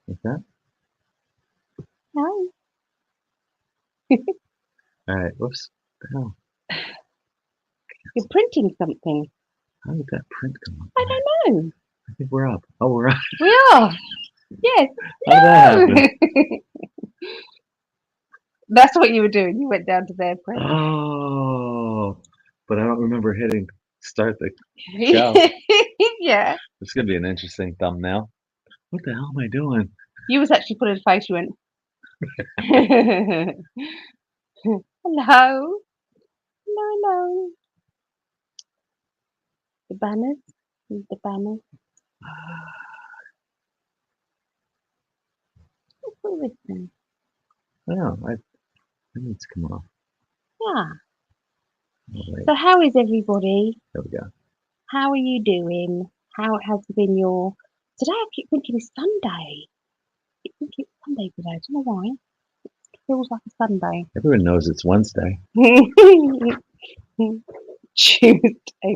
Like that? No. All right. Whoops. Oh, You're printing something. how did that print come up? I don't know. I think we're up. Oh, we're up. We are. Yes. How did that No. happen? That's what you were doing. You went down to their press. Oh, but I don't remember hitting start the show. Yeah. It's gonna be an interesting thumbnail. What the hell am I doing? You was actually putting a face. You went. Hello. Hello. The banners. The banners. What's wrong with them? Oh, I need to come off. Yeah. Oh, wait, So how is everybody? there we go. How are you doing? How has been your today? I keep thinking it's Sunday. I keep thinking it's Sunday today. I don't know why. It feels like a Sunday. Everyone knows it's Wednesday. Tuesday.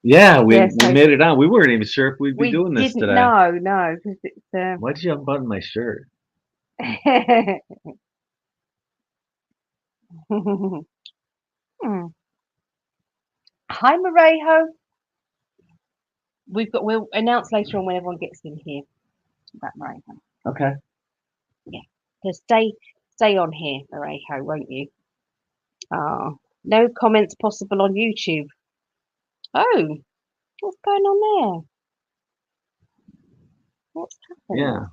Yeah, we Yeah, so made it on. We weren't even sure if we'd be we doing this didn't today. know because it's Why'd you unbutton my shirt? Hi Marejo. We'll announce later on when everyone gets in here about Marejo. Okay. Yeah. So stay on here, Marejo, won't you? No comments possible on YouTube. Oh, what's going on there? What's happened? Yeah.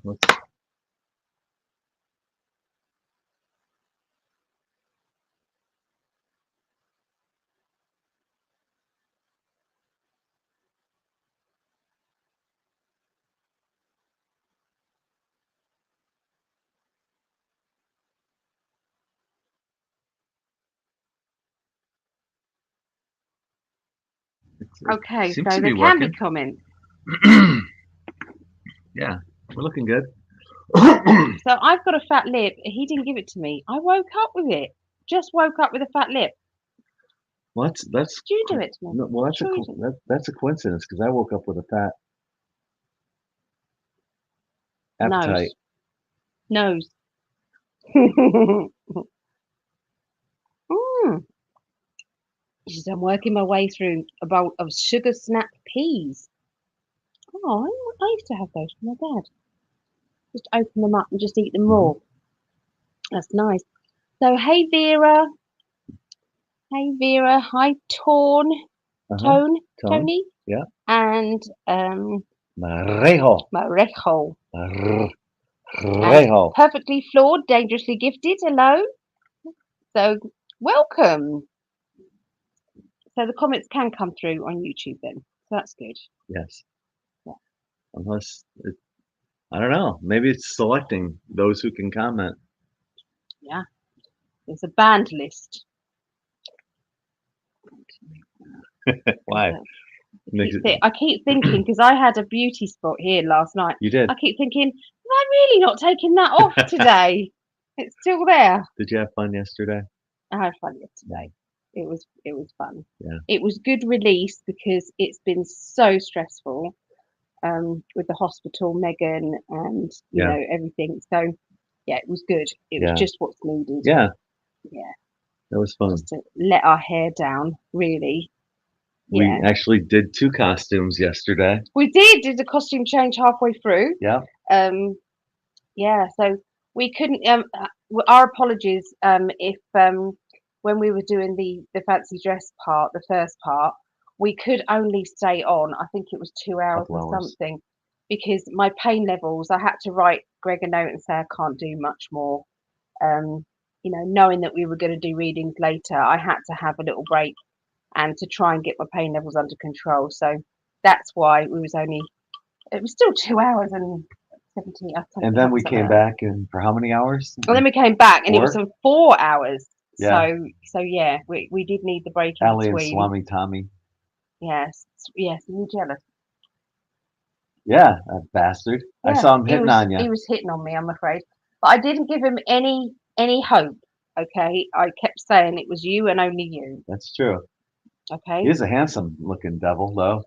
Okay, Seems so to there be can be working. comments. Yeah, we're looking good. So I've got a fat lip. He didn't give it to me. I woke up with it. Just woke up with a fat lip. Well, that's Did you do it to me? no, well, Sure you didn't. that's a coincidence because I woke up with a fat appetite. Nose. Mm. She said, I'm working my way through a bowl of sugar snap peas. Oh, I used to have those from my dad. Just open them up and just eat them raw. That's nice. So, hey Vera. Hey Vera. Hi Uh-huh. Tone, Tone. Tony, Yeah. and Marejo. Marejo. And Marejo. perfectly flawed, dangerously gifted. Hello. So, welcome. So the comments can come through on YouTube then. So that's good. Yes. Yeah. Unless I don't know. Maybe it's selecting those who can comment. Yeah. There's a banned list. Why? I keep thinking because I had a beauty spot here last night. You did. I keep thinking, am I really not taking that off today? It's still there. Did you have fun yesterday? I had fun yesterday. It was fun. Yeah. It was good release because it's been so stressful with the hospital, Megan, and you know everything. So yeah, it was good. It was just what's needed. Yeah. Yeah. That was fun. Just to let our hair down, really. We actually did 2 costumes yesterday. We did a costume change halfway through. Yeah. Yeah, so we couldn't. Our apologies if when we were doing the fancy dress part, the first part, we could only stay on. I think it was 2 hours or something, because my pain levels. I had to write Gregg a note and say I can't do much more. You know, knowing that we were going to do readings later, I had to have a little break and to try and get my pain levels under control. So that's why we was only. It was still 2 hours and 17. And then we came back, and for how many hours? And then we came back, and 4? it was 4 hours. Yeah. So yeah, we did need the break in Allie between. and Swami Tommy. Yes, you're jealous. Yeah, that bastard. Yeah, I saw him hitting on you. He was hitting on me, I'm afraid. But I didn't give him any hope. Okay, I kept saying it was you and only you. That's true. Okay. He is a handsome looking devil, though.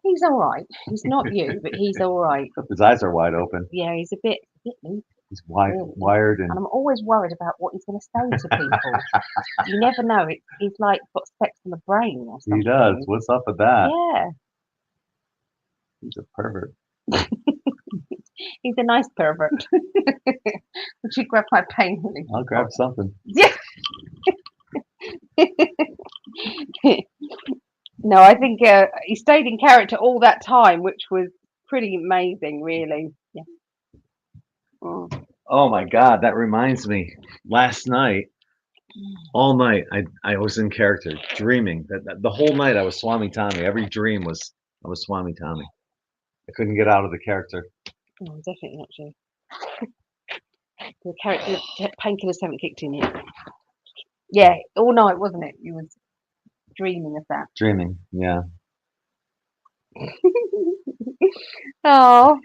He's all right. He's not you, but he's all right. His eyes are wide open. Yeah, he's a bit loose. He's Really. wired And and I'm always worried about what he's going to say to people. You never know. He's like got specs on the brain or something. he does. What's up with that? Yeah. He's a pervert. He's a nice pervert. Would you grab my pain relief? I'll grab something. Yeah. No, I think he stayed in character all that time, which was pretty amazing, really. Yeah. Mm. Oh my God, that reminds me. Last night, all night, I was in character, dreaming. The whole night I was Swami Tommy. Every dream was I was Swami Tommy. I couldn't get out of the character. No, definitely not you. The character painkillers haven't kicked in yet. Yeah, all night, wasn't it? You was dreaming of that. Dreaming, yeah. Oh.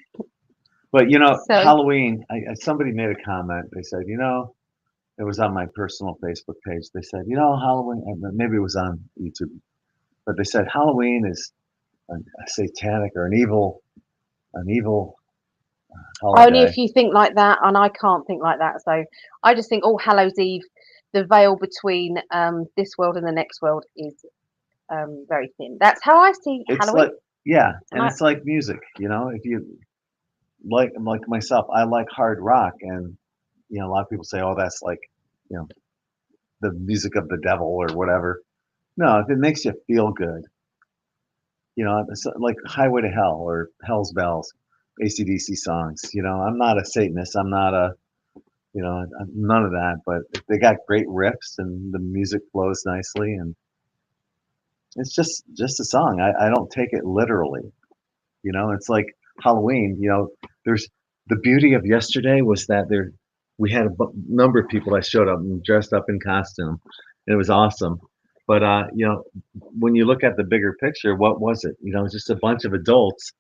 But you know, So- Halloween. Somebody made a comment. They said, you know, it was on my personal Facebook page. They said, you know, Halloween. Maybe it was on YouTube, but they said Halloween is a satanic or an evil holiday. Only if you think like that, and I can't think like that. So I just think All Hallows Eve, the veil between this world and the next world is very thin. That's how I see It's Halloween. like, yeah, and And it's like music. You know, if you like myself, I like hard rock, and you know, a lot of people say, oh, that's like, you know, the music of the devil or whatever. No, if it makes you feel good, you know, it's like Highway to Hell or Hell's Bells, AC/DC songs. You know, I'm not a Satanist. I'm not a, you know, none of that. But they got great riffs and the music flows nicely, and it's just a song. I don't take it literally. You know, it's like Halloween. You know, there's the beauty of yesterday was that we had a number of people that showed up and dressed up in costume, and it was awesome. But you know, when you look at the bigger picture, what was it? You know, just a bunch of adults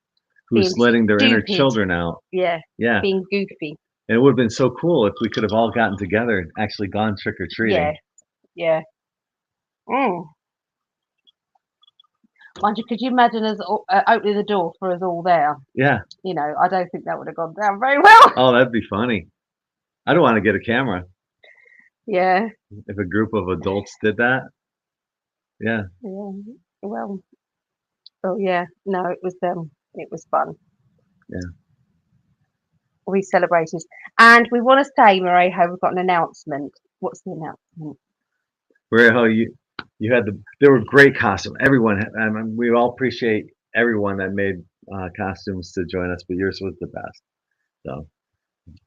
who's Being letting their inner stupid. children out. yeah, Yeah, being goofy. and it would have been so cool if we could have all gotten together and actually gone trick or treating. Yeah. Mind you, could you imagine us opening the door for us all there? Yeah. You know, I don't think that would have gone down very well. Oh, that'd be funny. I don't want to get a camera Yeah. if a group of adults did that. Yeah. Yeah. Well. Oh yeah. No, it was fun. Yeah. We celebrated, and we want to say, Marejo, we've got an announcement. What's the announcement? Marejo, you had there were great costumes. Everyone, I mean, we all appreciate everyone that made costumes to join us, but yours was the best. So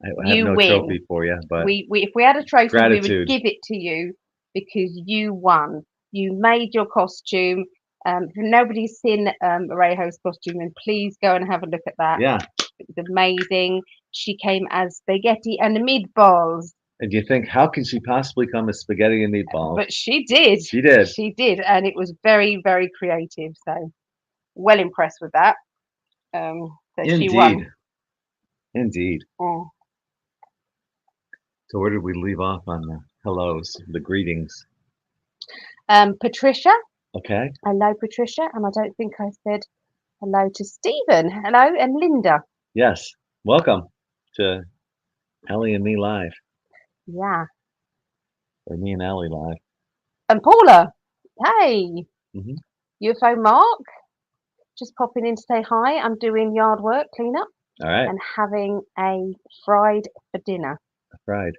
I have no trophy for you, but if we had a trophy, we gratitude. would give it to you because you won. You made your costume. If nobody's seen Marejo's costume, then please go and have a look at that. Yeah. It was amazing. She came as spaghetti and meatballs. And you think, how can she possibly come as spaghetti and meatballs? But she did. She did. She did, and it was very, very creative. So, well impressed with that. So Indeed. she won. Indeed. Oh. So where did we leave off on the hellos, the greetings? Patricia. Okay. Hello, Patricia. And I don't think I said hello to Stephen. Hello, and Linda. Yes. Welcome to Ellie and me live. Yeah. Or me and Ellie live. And Paula. Hey. Mm-hmm. UFO Mark. Just popping in to say hi. I'm doing yard work, cleanup. All right. And having a fried for dinner. Fried.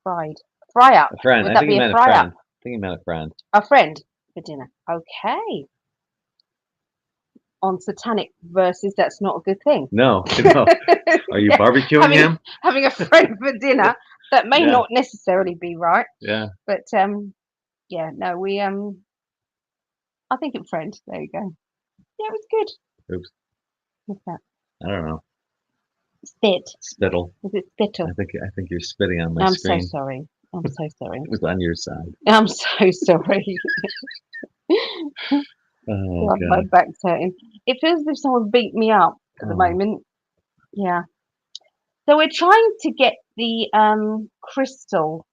Fried. Fry up. A friend. Would I that think be he a meant fry a friend. up? I think he meant a friend. A friend for dinner. Okay. On satanic versus that's not a good thing. No. Are you barbecuing him? Having a friend for dinner that may not necessarily be right. Yeah. But yeah, no, we I think it's friend. There you go. Yeah, it was good. Oops. What's that? I don't know. Spittle. Is it spittle? I think you're spitting on my I'm screen. so sorry. I'm so sorry. It was on your side. I'm so sorry. Oh, God, my back's hurting. It feels as if someone beat me up at the moment. Yeah. So we're trying to get the crystal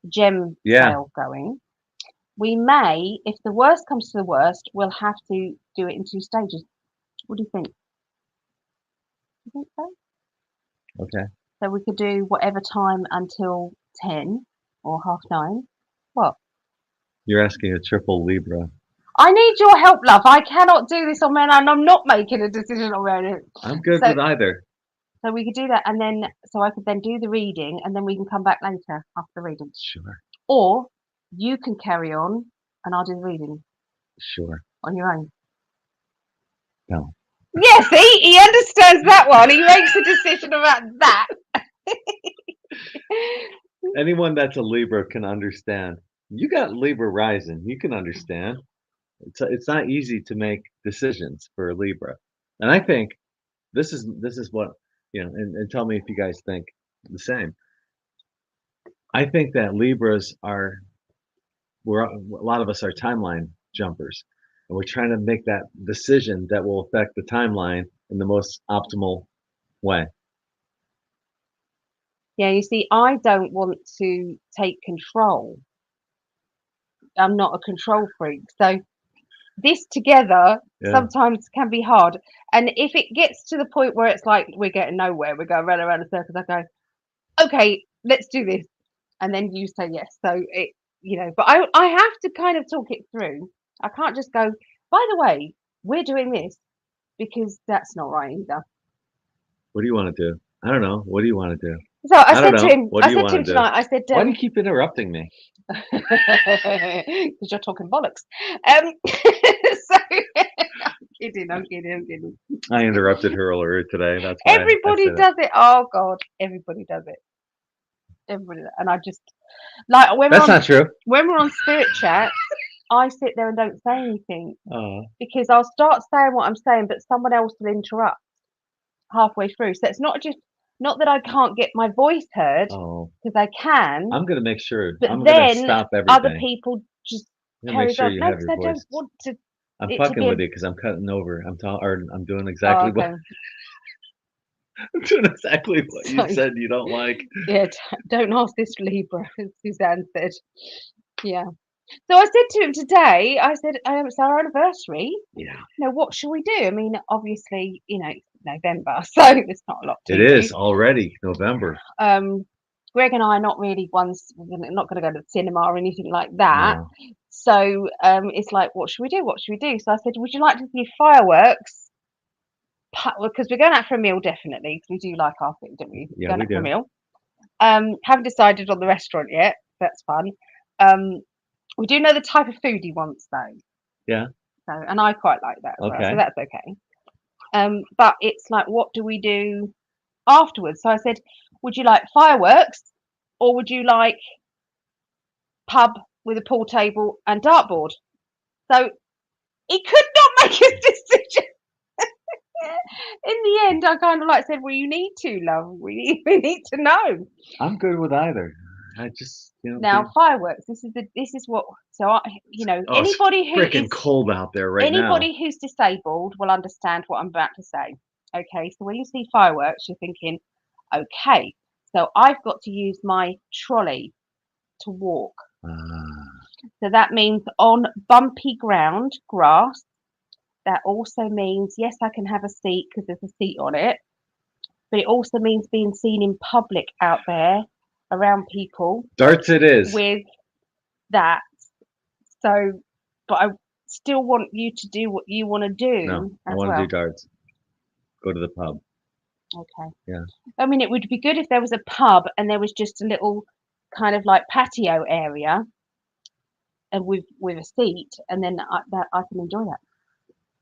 gem sale going. We may, if the worst comes to the worst, we'll have to do it in 2 stages. What do you think? You think so? Okay. So we could do whatever time until 10 or 9:30. What? You're asking a triple Libra. I need your help, love. I cannot do this on my own, and I'm not making a decision on my own. I'm good So, with either. so we could do that, and then so I could then do the reading, and then we can come back later after the reading. Sure. Or you can carry on, and I'll do the reading Sure. on your own. No. Yes, he understands that one. He makes a decision about that. Anyone that's a Libra can understand. You got Libra rising. You can understand. It's not easy to make decisions for a Libra, and I think this is what and tell me if you guys think the same. I think that Libras a lot of us are timeline jumpers, and we're trying to make that decision that will affect the timeline in the most optimal way. Yeah, you see, I don't want to take control. I'm not a control freak. So this together Yeah. sometimes can be hard. And if it gets to the point where it's like we're getting nowhere, we're going round and round in circles, I go, okay, let's do this. And then you say yes. So but I have to kind of talk it through. I can't just go, by the way, we're doing this, because that's not right either. What do you want to do? I don't know. What do you want to do? So I don't said know. to him, What do I you said to wanna him do? tonight, I said, Why do you keep interrupting me? because you're talking bollocks. So I'm kidding. I interrupted her earlier today. That's why I Everybody said it. does it. Oh God, everybody does it. Everybody, and I just like That's not true. when we're on spirit chat, I sit there and don't say anything Uh, because I'll start saying what I'm saying, but someone else will interrupt halfway through. So it's not that I can't get my voice heard, oh, because I can, I'm gonna make sure. but I'm gonna then stop other everything. people just I'm gonna carry make sure on. you No, have because your I don't voice. want to. I'm It to fucking be with you because I'm cutting over. I'm doing Oh, exactly okay. I'm doing exactly what you So, said you don't like. yeah, don't ask this Libra, as Suzanne said. Yeah. So I said to him today, I said, it's our anniversary. Yeah, What shall we do? I mean, obviously, it's November, so there's not a lot to it do. is already November. Greg and I are not really ones, we're not going to go to the cinema or anything like that. No. So it's like, what should we do? What should we do? So I said, would you like to see fireworks? Because we're going out for a meal, definitely, because we do like our food, don't we? Yeah, Going we out for a do. meal. Haven't decided on the restaurant yet. That's fun. We do know the type of food he wants, though. Yeah. So, and I quite like that as well, Okay. so that's okay. But it's like, what do we do afterwards? So I said, would you like fireworks, or would you like pub with a pool table and dartboard? So he could not make a decision. In the end, I kind of like said, well, you need to, love. We need to know. I'm good with either. I just Now fireworks. This is what. So anybody who freaking is cold out there right now. anybody who's disabled will understand what I'm about to say. Okay, so when you see fireworks, you're thinking, okay, so I've got to use my trolley to walk. So that means on bumpy ground, grass. That also means, yes, I can have a seat because there's a seat on it, but it also means being seen in public out there around people. Darts it is. With that. So, but I still want you to do what you want to do. No, I as want to well. do darts. Go to the pub. Okay. Yeah. I mean, it would be good if there was a pub and there was just a little kind of like patio area, and with a seat, and then I can enjoy that.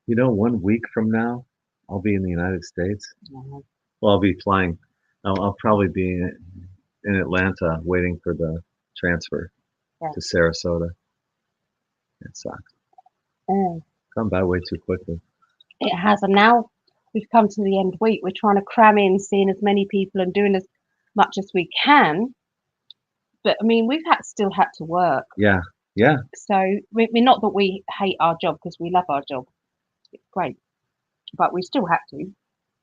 1 week from now, I'll be in the United States. Mm-hmm. Well, I'll be flying. I'll probably be in Atlanta waiting for the transfer to Sarasota. It sucks. Come by way too quickly. It has, and now we've come to the end week. We're trying to cram in seeing as many people and doing as much as we can. But I mean, we've still had to work. Yeah. Yeah. So we're not that we hate our job, because we love our job. It's great, but we still had to.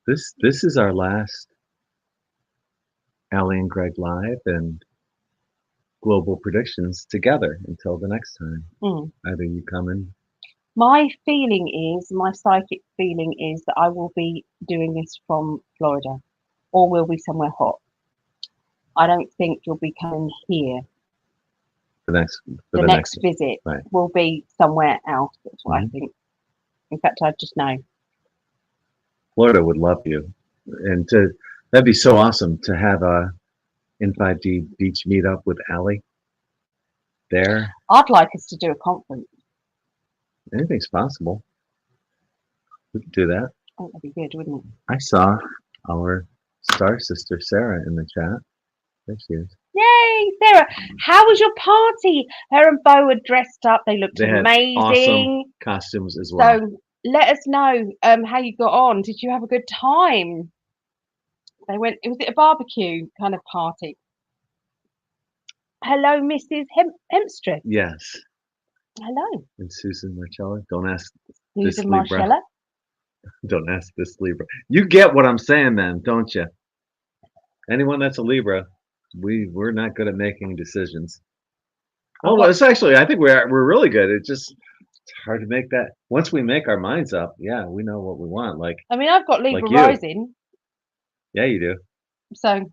This is our last Allie and Gregg live, and global predictions together until the next time. Mm. Either you come in. My psychic feeling is that I will be doing this from Florida, or we'll be somewhere hot. I don't think you'll be coming here. The next The next visit right. will be somewhere else. That's what I Mhm. think. In fact, I just know. Florida would love you, and that'd be so awesome to have a in 5D beach meetup with Allie there. I'd like us to do a conference. Anything's possible. We could do that. Oh, that'd be good, wouldn't it? I saw our star sister Sarah in the chat. There she is. Yay, Sarah! How was your party? Her and Bo were dressed up. They looked They had amazing. awesome costumes as well. So let us know how you got on. Did you have a good time? Was it a barbecue kind of party? Hello, Mrs. Hempstress. Yes. Hello. And Susan Marcella. Don't ask Susan this Libra. Marcella. Don't ask this Libra. You get what I'm saying then, don't you? Anyone that's a Libra, we're not good at making decisions. Oh, well, it's actually, I think we're really good. It's hard to make that. Once we make our minds up, yeah, we know what we want. Like, I mean, I've got Libra like you. rising. Yeah, you do. So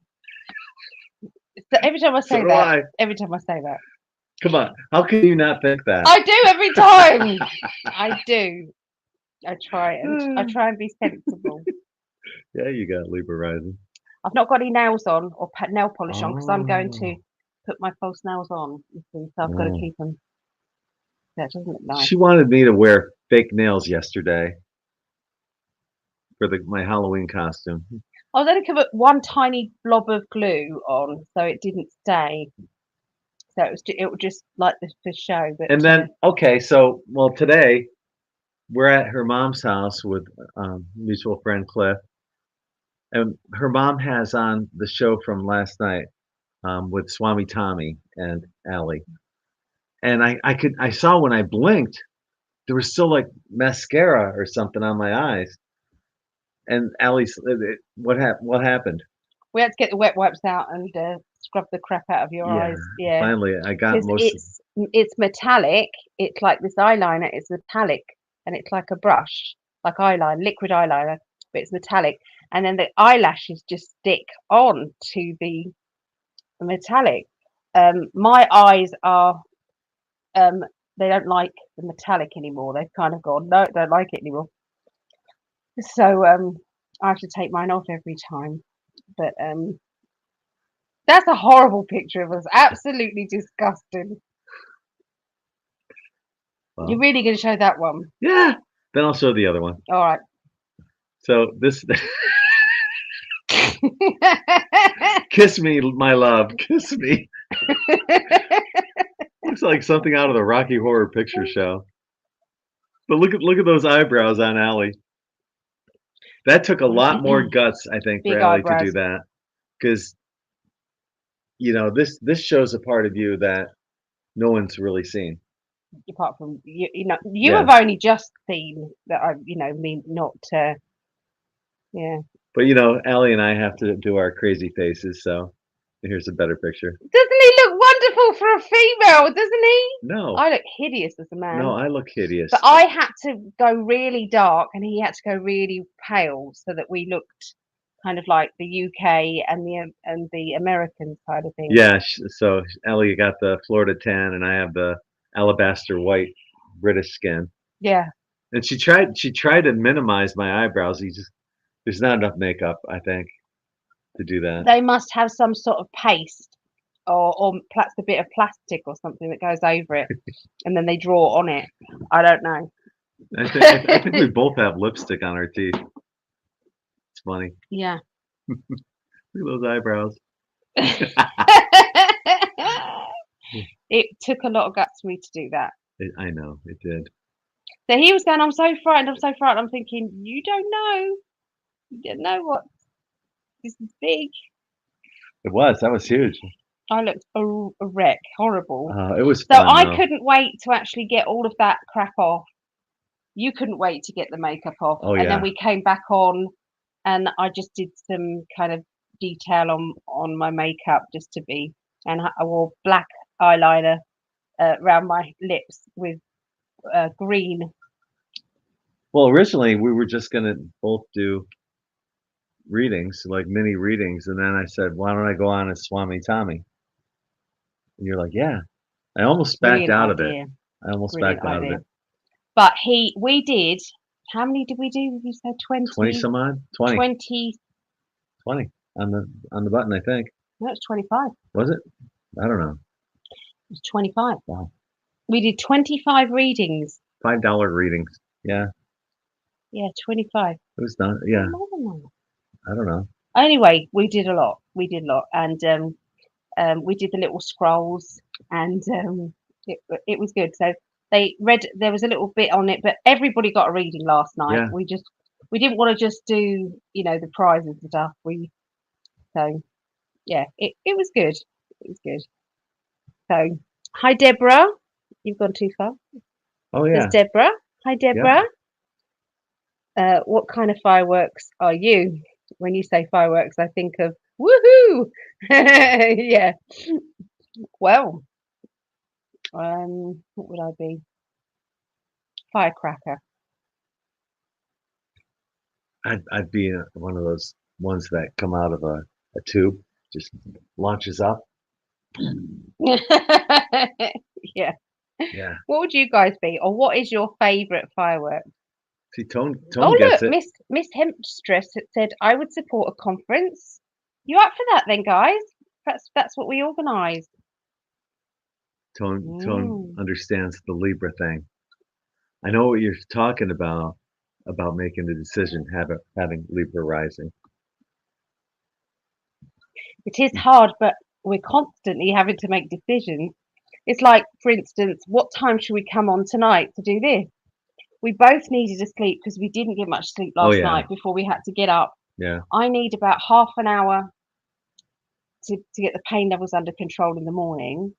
every time I say So do that, I. every time I say that. Come on, how can you not think that? I do every time. I do. I try and be sensible. Yeah, you got Libra rising. I've not got any nails on or nail polish on because I'm going to Oh. put my false nails on. You see, so I've got to keep them. That doesn't look nice. She wanted me to wear fake nails yesterday for my Halloween costume. I was only going to put one tiny blob of glue on, so it didn't stay. So it was just like the show. But And then okay, so well today we're at her mom's house with mutual friend Cliff, and her mom has on the show from last night with Swami Tommy and Allie. And I saw when I blinked there was still like mascara or something on my eyes. And Allie's what happened? we had to get the wet wipes out and scrub the crap out of your eyes. Yeah. Finally, I got most. It's metallic. It's like this eyeliner. It's metallic, and it's like a brush, like eyeliner, liquid eyeliner, but it's metallic. And then the eyelashes just stick on to the metallic. My eyes are they don't like the metallic anymore. They've kind of gone, no, don't like it anymore. So I have to take mine off every time. But that's a horrible picture of us. Absolutely disgusting. Well, you're really going to show that one? Yeah. Then I'll show the other one. All right. So this. Kiss me, my love. Kiss me. Looks like something out of the Rocky Horror Picture Show. But look at those eyebrows on Allie. That took a lot more guts, I think, for Allie to do that, because this shows a part of you that no one's really seen. Apart from you have only just seen that. Me not. Yeah. But Allie and I have to do our crazy faces, so here's a better picture. Doesn't he look wonderful for a female? Doesn't he? No. I look hideous as a man. No, I look hideous. But I had to go really dark, and he had to go really pale, so that we looked kind of like the UK and the American side of things. Yeah. So Ellie got the Florida tan, and I have the alabaster white British skin. Yeah. And she tried to minimize my eyebrows. There's not enough makeup, I think, to do that. They must have some sort of paste or perhaps a bit of plastic or something that goes over it, and then they draw on it. I don't know. I think we both have lipstick on our teeth. It's funny. Yeah. Look at those eyebrows. It took a lot of guts for me to do that. I know, it did. So he was going, I'm so frightened. I'm thinking, you don't know. You don't know what. This is big. It was. That was huge. I looked a wreck. Horrible. It was so fun, I couldn't wait to actually get all of that crap off. You couldn't wait to get the makeup off. Oh, and then we came back on, and I just did some kind of detail on my makeup just to be. And I wore black eyeliner around my lips with green. Well, originally we were just gonna both do readings, like mini readings, and then I said, "Why don't I go on as Swami Tommy?" And you're like, "Yeah." I almost backed Brilliant out of it. idea. I almost Brilliant backed out of idea. it. But we did. How many did we do? You said 20 some odd? 20. 20. 20 on the button, I think. No, it's 25. Was it? I don't know. It was 25. Wow. We did 25 readings. $5 readings. Yeah, Yeah, 25. it was done. Yeah, More than that. I don't know. Anyway, we did a lot. We did a lot, and we did the little scrolls, and it was good. So they read. There was a little bit on it, but everybody got a reading last night. Yeah. We didn't want to just do the prizes and stuff. So yeah, it was good. It was good. So hi Deborah, you've gone too far. Oh There's yeah. Deborah. Hi Yep. Deborah. What kind of fireworks are you? When you say fireworks, I think of woohoo. Yeah. Well, what would I be? Firecracker. I'd be one of those ones that come out of a tube, just launches up. Yeah. Yeah. What would you guys be, or what is your favourite firework? See, Tone Oh gets look, it. Miss Hempstress said I would support a conference. You up for that then, guys? That's what we organised. Tone understands the Libra thing. I know what you're talking about making the decision, having Libra rising. It is hard, but we're constantly having to make decisions. It's like, for instance, what time should we come on tonight to do this? We both needed to sleep because we didn't get much sleep last night before we had to get up. Yeah. I need about half an hour to get the pain levels under control in the morning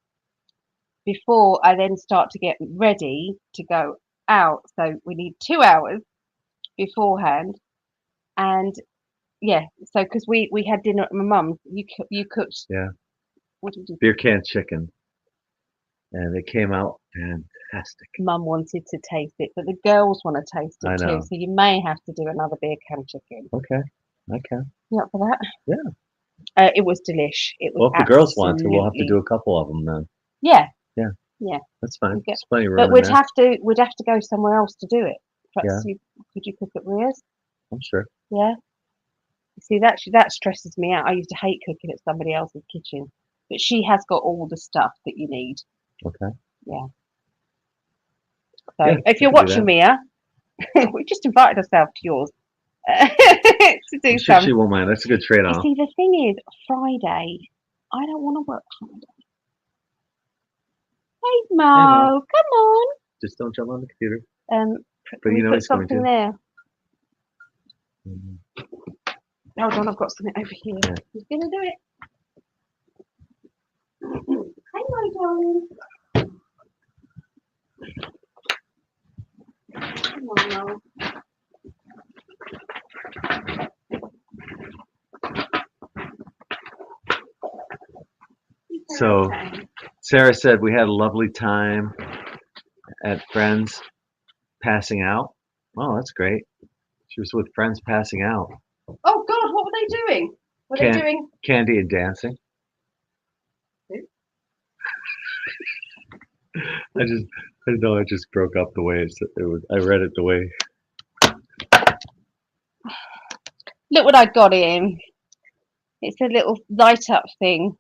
before I then start to get ready to go out. So we need 2 hours beforehand. And yeah, so because we had dinner at my mum's, you cooked. Yeah. What did you Beer can chicken. And it came out fantastic. Mum wanted to taste it, but the girls want to taste it too. So you may have to do another beer can chicken. Okay. You up for that? Yeah. It was delish. It was. Well, if the girls want to, we'll have to do a couple of them then. Yeah. Yeah. Yeah. That's fine. There's plenty of room but we'd there. have to go somewhere else to do it. Perhaps could you cook at Ria's? I'm sure. Yeah. See that stresses me out. I used to hate cooking at somebody else's kitchen, but she has got all the stuff that you need. Okay. Yeah. So if you're watching Mia, we just invited ourselves to yours to do sure she won't mind. That's a good trade-off. You see, the thing is, Friday, I don't want to work Friday. Hey Mo, come on. Just don't jump on the computer. But you know he's going to. There. Hold on, I've got something over here. Yeah. He's going to do it. Hi, my darling. Come on, Mo. So, Sarah said we had a lovely time at Friends passing out. Oh, that's great. She was with friends passing out. Oh God, what were they doing? Were they doing candy and dancing? I just broke up the way it was. I read it the way. Look what I got in. It's a little light up thing.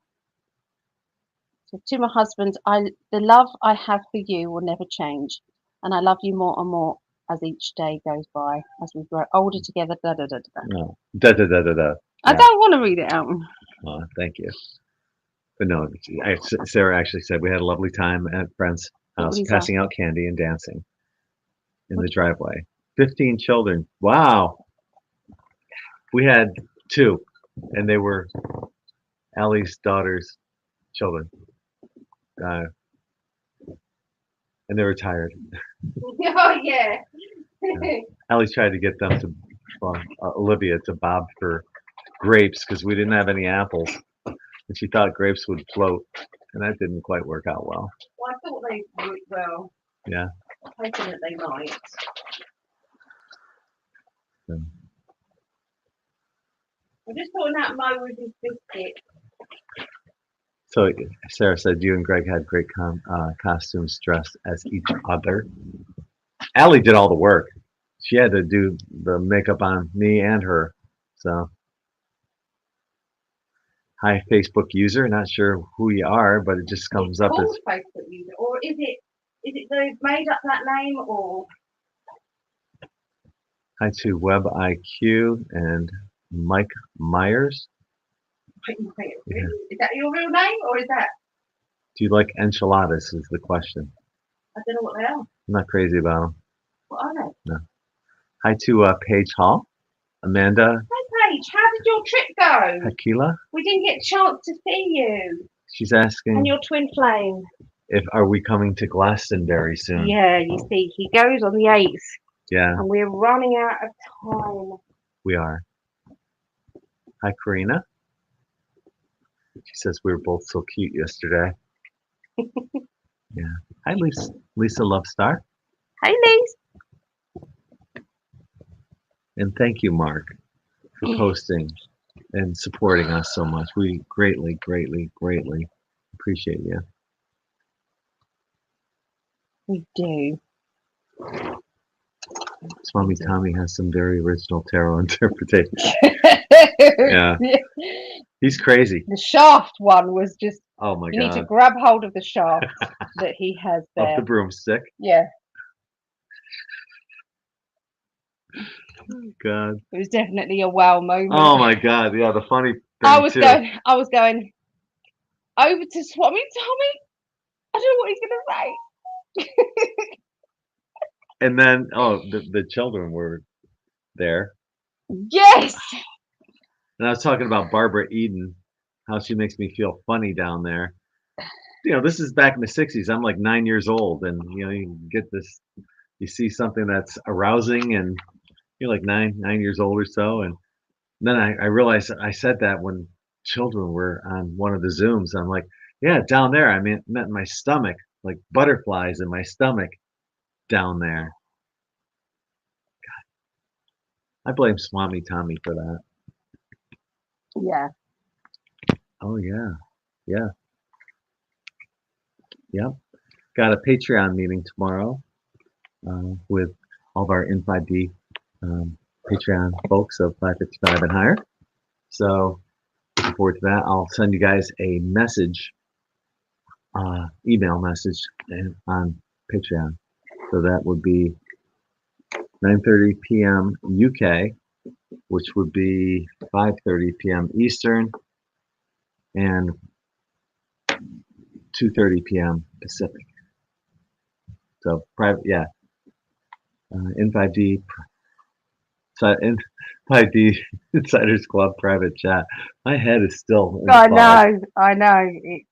So to my husband, the love I have for you will never change, and I love you more and more as each day goes by, as we grow older together. Da da da da. No, da da da da da. I don't want to read it out. Oh, thank you. But no, Sarah actually said we had a lovely time at Friends' house, passing out candy and dancing in the driveway. 15 children. Wow. We had 2, and they were Allie's daughter's children. And they were tired. Oh, yeah. Allie tried to get them to, Olivia to bob for grapes because we didn't have any apples. And she thought grapes would float. and that didn't quite work out well. Well, I thought they would. Well, Yeah. hoping that they might. So, I'm just sorting out Mo with his biscuit. so Sarah said you and Greg had great costumes dressed as each other. Allie did all the work. She had to do the makeup on me and her. So, hi Facebook user. Not sure who you are, but it just comes up as called Facebook user, or is it they've made up that name, or hi to Web IQ and Mike Myers. really? Is that your real name, or is that? Do you like enchiladas? Is the question. I don't know what they are. I'm not crazy about them. What are they? No. Hi to Paige Hall, Amanda. Hi Paige, how did your trip go? Hakila. We didn't get a chance to see you. She's asking. And your twin flame. If are we coming to Glastonbury soon? Yeah, you see, he goes on the 8th. Yeah. And we're running out of time. We are. Hi, Karina. She says we were both so cute yesterday. Yeah. Hi, Lisa. Lisa Lovestar. Hi, Lise. And thank you, Mark, for posting and supporting us so much. We greatly, greatly, greatly appreciate you. We do. Swami Tommy has some very original tarot interpretations. Yeah. He's crazy. The shaft one was just, oh my God. You need to grab hold of the shaft that he has there. Of the broomstick. Yeah. Oh God. It was definitely a wow moment. Oh my God. Yeah, the funny thing I was going over to Swami Tommy. I don't know what he's gonna say. And then the children were there. Yes. And I was talking about Barbara Eden, how she makes me feel funny down there. You know, this is back in the 60s. I'm like 9 years old, and you know, you get this, you see something that's arousing, and you're like nine years old or so. And then I realized I said that when children were on one of the Zooms. I'm like, yeah, down there. I meant my stomach, like butterflies in my stomach down there. God. I blame Swami Tommy for that. Yeah. Oh yeah. Yeah. Yep. Got a Patreon meeting tomorrow with all of our N5D Patreon folks of 555 and higher. So looking forward to that. I'll send you guys a message, email message on Patreon. So that would be 9:30 p.m. UK, which would be 5:30 p.m. Eastern, and 2:30 p.m. Pacific. So private, yeah. N5D, N5D Insiders Club private chat. My head is still. I know. It's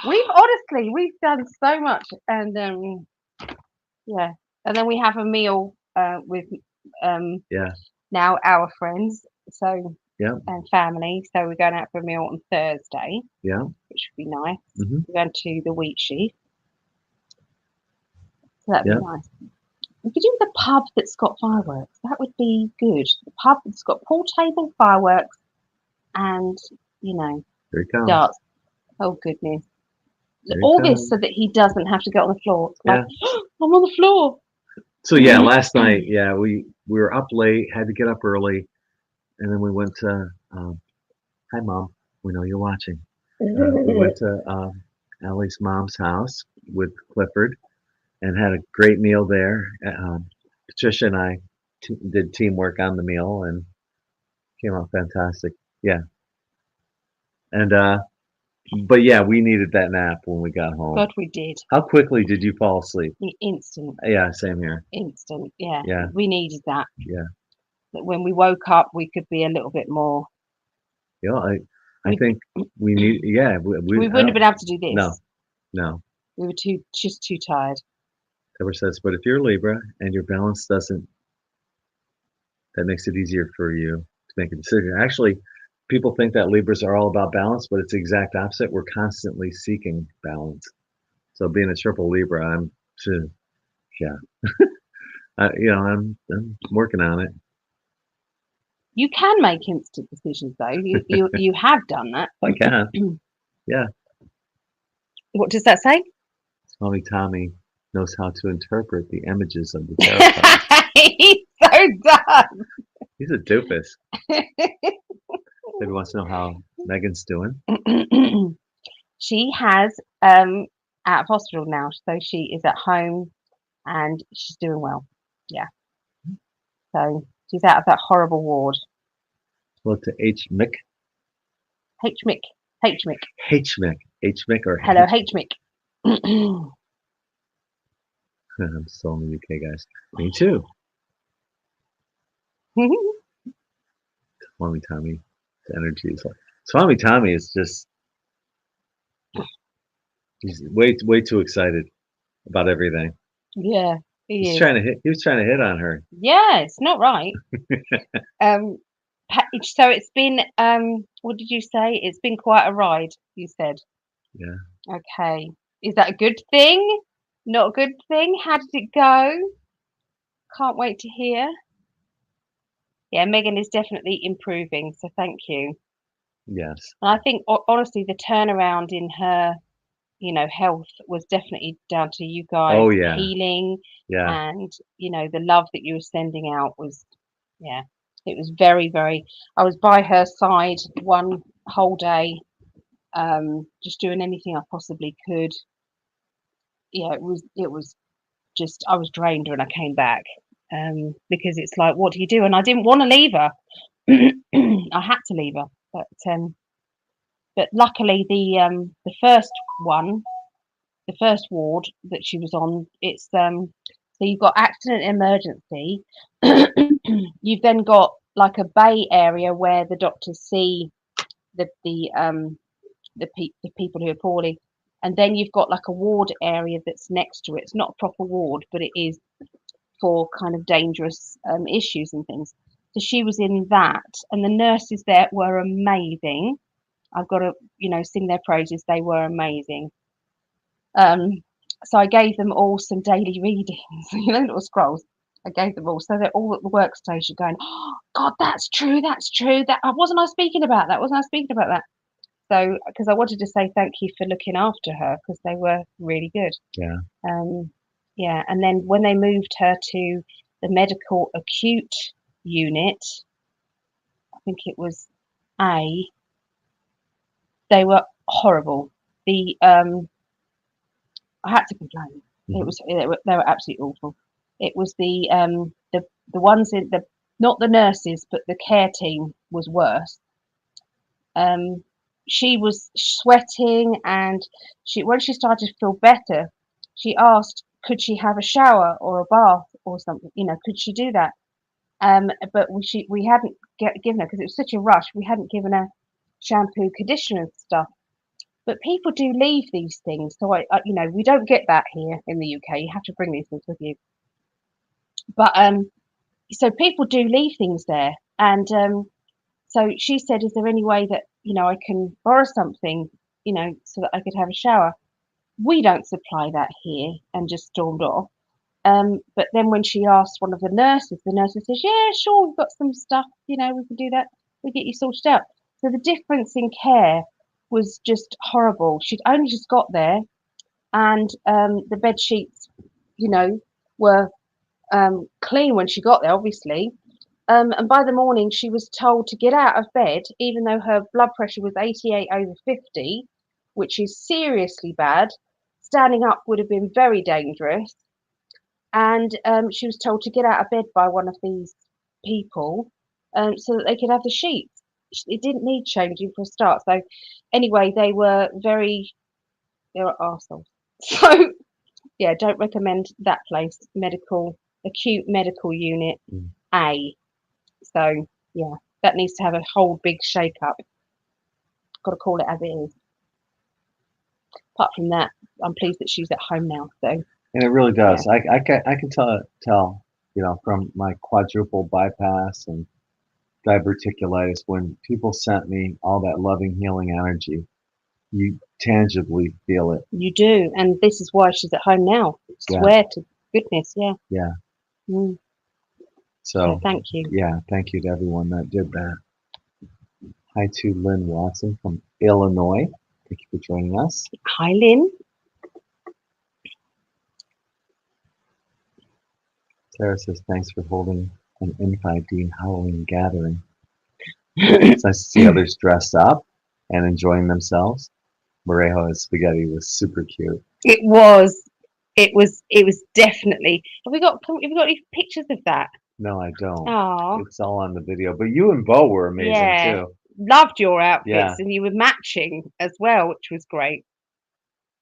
we've done so much, and yeah, and then we have a meal with now our friends. So yeah, and family. So we're going out for a meal on Thursday. Yeah, which would be nice. Mm-hmm. We're going to the Wheat Sheaf. So that'd be nice. We could do the pub that's got fireworks. That would be good. The pub that's got pool table, fireworks, and darts. Oh goodness! All this so that he doesn't have to get on the floor. It's like, I'm on the floor. So yeah, last night, we were up late, had to get up early, and then we went to. Hi, Mom. We know you're watching. We went to Allie's mom's house with Clifford and had a great meal there. Patricia and I did teamwork on the meal and came out fantastic. Yeah. And but yeah, we needed that nap when we got home. God, we did. How quickly did you fall asleep? Instant. Yeah, same here. Instant. Yeah. Yeah. We needed that. Yeah. That when we woke up, we could be a little bit more. I think we need. Yeah. We wouldn't have been able to do this. No. We were just too tired. Deborah says, but if you're Libra and your balance doesn't, that makes it easier for you to make a decision. Actually, people think that Libras are all about balance, but it's the exact opposite. We're constantly seeking balance. So being a triple Libra, yeah, I'm working on it. You can make instant decisions, though. You have done that. I can. Yeah. What does that say? Swami Tommy knows how to interpret the images of the tarot cards. He's so dumb. He's a doofus. Maybe wants to know how Megan's doing. She has out of hospital now, so she is at home and she's doing well. Yeah. So she's out of that horrible ward. Well, to H. Mick. HMIC. HMIC. H-Mick. H-Mick or Hello, H- HMIC. I'm still in the UK, guys. Me too. Swami Tommy. The energy is like Swami Tommy is just he's way too excited about everything. Yeah, he is. He was trying to hit on her. Yeah, it's not right. So it's been what did you say? It's been quite a ride, you said. Yeah. Okay. Is that a good thing? Not a good thing? How did it go? Can't wait to hear. Yeah, Megan is definitely improving, so thank you. Yes. And I think honestly the turnaround in her, health was definitely down to you guys Oh yeah. healing Yeah. and, the love that you were sending out was, yeah, it was very, very, I was by her side one whole day, just doing anything I possibly could. Yeah, it was just, I was drained when I came back, because it's like, what do you do? And I didn't want to leave her. I had to leave her, but luckily the first one, the first ward that she was on, it's so you've got accident emergency. You've then got like a bay area where the doctors see the people who are poorly, and then you've got like a ward area that's next to it. It's not a proper ward, but it is for kind of dangerous issues and things. So she was in that, and the nurses there were amazing. I've got to, sing their praises. They were amazing. So I gave them all some daily readings, little scrolls. I gave them all, so they're all at the workstation going, "Oh God, that's true. That's true. That wasn't I speaking about that? Wasn't I speaking about that?" So, because I wanted to say thank you for looking after her because they were really good. Yeah. Yeah, and then when they moved her to the medical acute unit, I think it was A, they were horrible. The I had to complain. It was they were absolutely awful. It was the ones in the not the nurses, but the care team was worse. She was sweating, and when she started to feel better, she asked, could she have a shower or a bath or something? Could she do that? But we hadn't given her because it was such a rush. We hadn't given her shampoo, conditioner, and stuff. But people do leave these things, so we don't get that here in the UK. You have to bring these things with you. But so people do leave things there, and so she said, "Is there any way that I can borrow something, so that I could have a shower?" We don't supply that here, and just stormed off. But then when she asked one of the nurses says, "Yeah, sure, we've got some stuff. We can do that. We'll get you sorted out." So the difference in care was just horrible. She'd only just got there, and the bed sheets, were clean when she got there, obviously. And by the morning, she was told to get out of bed, even though her blood pressure was 88/50, which is seriously bad. Standing up would have been very dangerous. And she was told to get out of bed by one of these people, so that they could have the sheets. It didn't need changing for a start. So anyway, they were arseholes. So yeah, don't recommend that place. Acute medical unit A. So yeah, that needs to have a whole big shake up. Got to call it as it is. Apart from that, I'm pleased that she's at home now. So, and it really does. Yeah. I can tell from my quadruple bypass and diverticulitis, when people sent me all that loving, healing energy, you tangibly feel it. You do, and this is why she's at home now. Yeah. Swear to goodness, yeah. Yeah. Mm. So So, thank you. yeah, thank you to everyone that did that. Hi to Lynn Watson from Illinois. Thank you for joining us. Hi, Lynn. Sarah says, thanks for holding an N5D Halloween gathering. It's nice to see others dressed up and enjoying themselves. Morejo's spaghetti was super cute. It was. It was definitely. Have we got any pictures of that? No, I don't. Oh, It's all on the video. But you and Bo were amazing yeah. too. Loved your outfits, Yeah. and you were matching as well, which was great.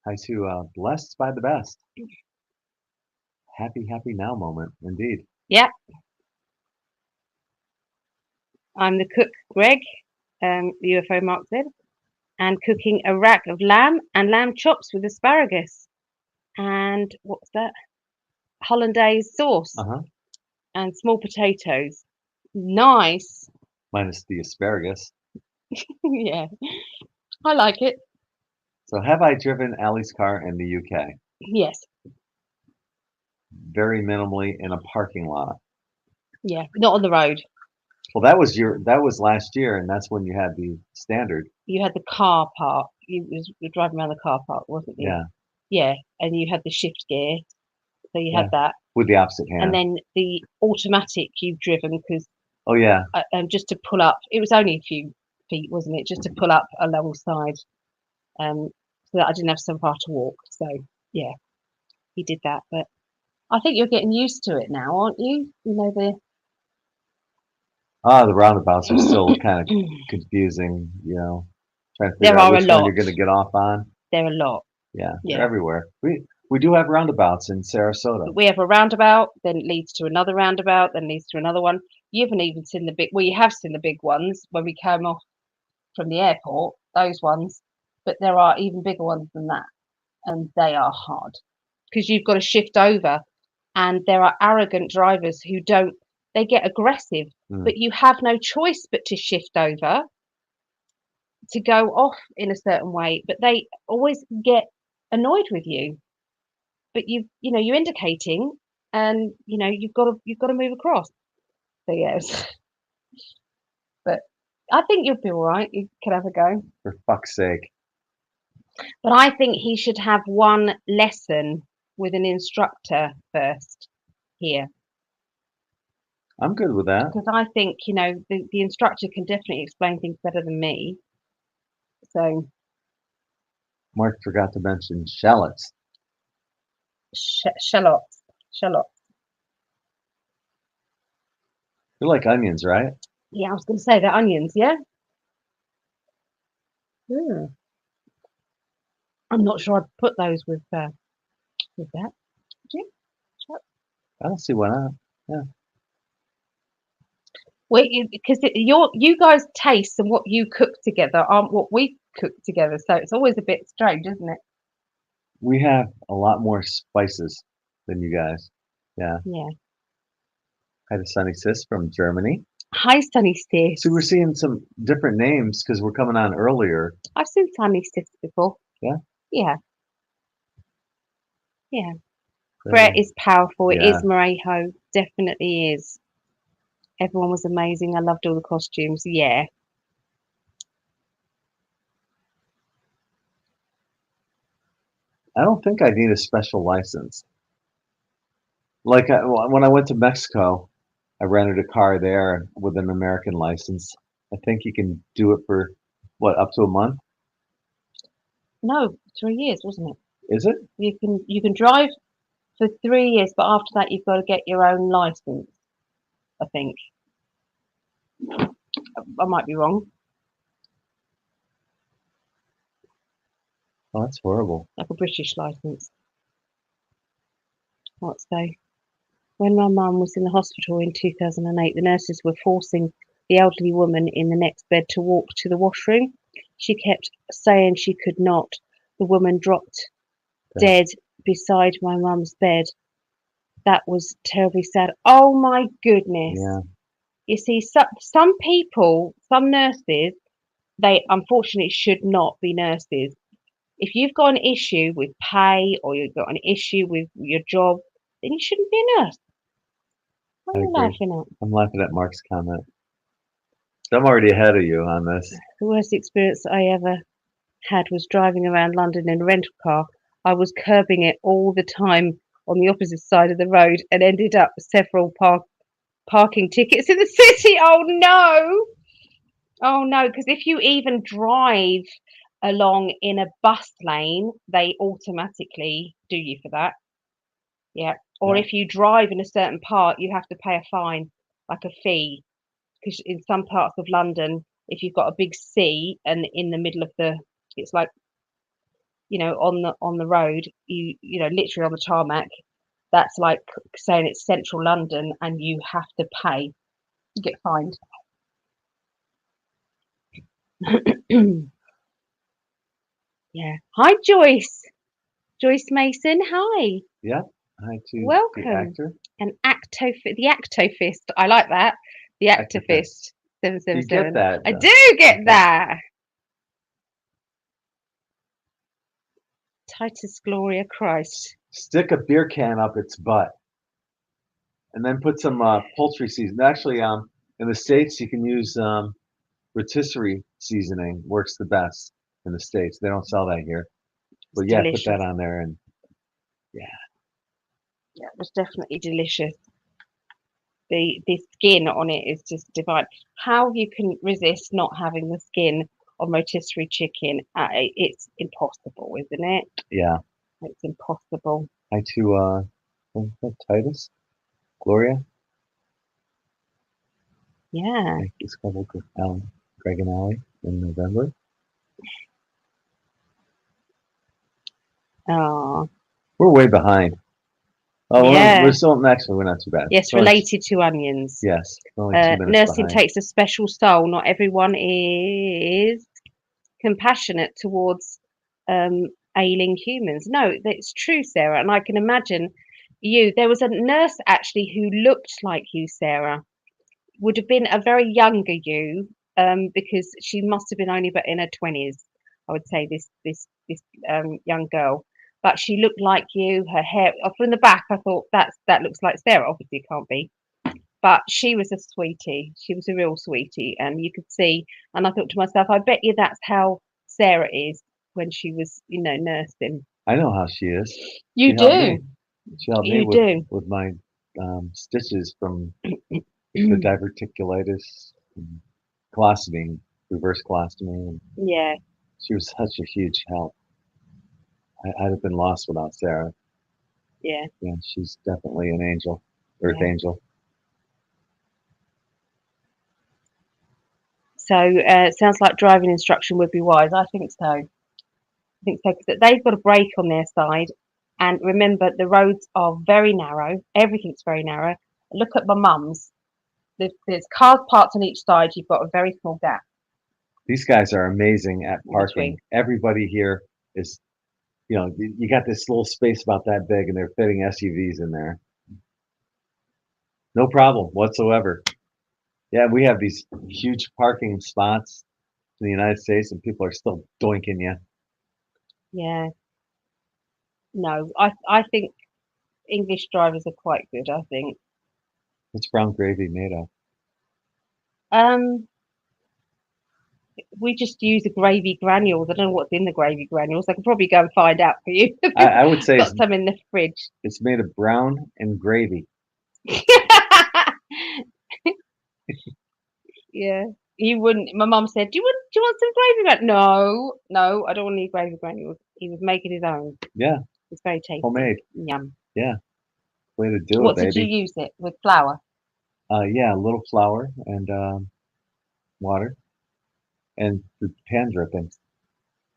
Hi to Blessed by the Best. Happy, happy now moment, indeed. Yeah. I'm the cook, Greg, UFO Mark said, and cooking a rack of lamb and lamb chops with asparagus. And what's that? Hollandaise sauce Uh-huh. and small potatoes. Nice. Minus the asparagus. Yeah, I like it. So have I driven Allie's car in the UK? Yes. Very minimally in a parking lot. Yeah, not on the road. Well, that was last year, and that's when you had the standard. You had the car park. You were driving around the car park, wasn't you? Yeah. Yeah, and you had the shift gear, so you Yeah. had that, With the opposite hand. and then the automatic you've driven because Oh yeah. Just to pull up. It was only a few feet, wasn't it? Just to pull up alongside, so that I didn't have so far to walk. So yeah, he did that. But I think you're getting used to it now, aren't you? You know The roundabouts are still kind of confusing, trying to there figure out are a which one lot. you're going to get off on. There are a lot. Yeah, Yeah. they're everywhere. We do have roundabouts in Sarasota. We have a roundabout, then it leads to another roundabout, then leads to another one. You haven't even seen the big. Well, you have seen the big ones when we came off from the airport. Those ones, but there are even bigger ones than that, and they are hard because you've got to shift over, and there are arrogant drivers who don't. They get aggressive, but you have no choice but to shift over to go off in a certain way. But they always get annoyed with you. But you're indicating, and you've got to move across. So yes, but I think you'll be all right. You can have a go. For fuck's sake. But I think he should have one lesson with an instructor first here, I'm good with that. because I think the instructor can definitely explain things better than me. So Mark forgot to mention shallots. shallots. You like onions, right? Yeah, I was going to say the onions. Yeah. I'm not sure I'd put those with that. Do you? I don't see why not. Yeah. Well, because you guys' tastes and what you cook together aren't what we cook together, so it's always a bit strange, isn't it? We have a lot more spices than you guys. Yeah. Yeah. Hi to Sunny Sis from Germany. Hi, Sunny Sis. So we're seeing some different names because we're coming on earlier. I've seen Sunny Sis before. Yeah? Yeah. Yeah. Brett is powerful. It Yeah. is Morejo. Definitely is. Everyone was amazing. I loved all the costumes. Yeah. I don't think I need a special license. Like when I went to Mexico, I rented a car there with an American license. I think you can do it for up to a month? No, 3 years, wasn't it? Is it? You can drive for 3 years, but after that you've got to get your own license, I think. I might be wrong. Oh, that's horrible. Like a British license. What's they? When my mum was in the hospital in 2008, the nurses were forcing the elderly woman in the next bed to walk to the washroom. She kept saying she could not. The woman dropped dead beside my mum's bed. That was terribly sad. Oh my goodness. Yeah. You see, some people, some nurses, they unfortunately should not be nurses. If you've got an issue with pay or you've got an issue with your job, then you shouldn't be a nurse. What I are you agree. laughing at? I'm laughing at Mark's comment. So I'm already ahead of you on this. The worst experience I ever had was driving around London in a rental car. I was curbing it all the time on the opposite side of the road and ended up with several parking tickets in the city. Oh no! Oh no, because if you even drive along in a bus lane, they automatically do you for that. Yeah. Or Yeah. if you drive in a certain part, you have to pay a fine, like a fee. Because in some parts of London, if you've got a big C and in the middle of it's like, on the road, literally on the tarmac, that's like saying it's central London and you have to pay. You get fined. Yeah. Hi, Joyce. Joyce Mason. Hi. Yeah. Hi to the Welcome. actor. The Actofist. I like that. The Activist. You 777. get that? I do get Okay. that. Titus Gloria Christ. Stick a beer can up its butt, and then put some poultry seasoning. Actually, in the States, you can use rotisserie seasoning. Works the best in the States. They don't sell that here. But yeah, Delicious. put that on there, and Yeah, it was definitely delicious. The skin on it is just divine. How you can resist not having the skin on rotisserie chicken? It's impossible, isn't it? yeah. It's impossible. Hi to Titus, Gloria. Yeah. I discovered Gregg and Allie in November. Oh. We're way behind. Oh, Yeah. we're still next, but we're not too bad. Yes, So related to onions. yes, only 2 minutes Nursing behind. takes a special soul. Not everyone is compassionate towards ailing humans. No, that's true, Sarah. And I can imagine you. There was a nurse actually who looked like you, Sarah. Would have been a very younger you, because she must have been only but in her 20s. I would say this young girl, but she looked like you. Her hair from the back, I thought that looks like Sarah. Obviously, it can't be, but she was a sweetie. She was a real sweetie, and you could see. And I thought to myself, I bet you that's how Sarah is when she was, nursing. I know how she is. You do. She helped me You do. with my stitches from the diverticulitis, and colostomy, reverse colostomy. And Yeah. she was such a huge help. I'd have been lost without Sarah. Yeah. Yeah, she's definitely an angel, earth angel. So sounds like driving instruction would be wise. I think so. I think so because they've got a brake on their side, and remember the roads are very narrow. Everything's very narrow. Look at my mum's. There's cars parked on each side. You've got a very small gap. These guys are amazing at parking. Between. Everybody here is, you got this little space about that big, and they're fitting SUVs in there. No problem whatsoever. Yeah, we have these huge parking spots in the United States, and people are still doinking you. Yeah. No, I think English drivers are quite good. I think. What's brown gravy made of? We just use the gravy granules. I don't know what's in the gravy granules. I could probably go and find out for you. I would say got some in the fridge. It's made of brown and gravy. Yeah, you wouldn't. My mum said, "Do you want some gravy granules?" No, I don't want any gravy granules. He was making his own. Yeah, It's very tasty. homemade. Yum. Yeah, way to do What it, did you baby. use it with? Flour. Yeah, a little flour and water and the pan drippings.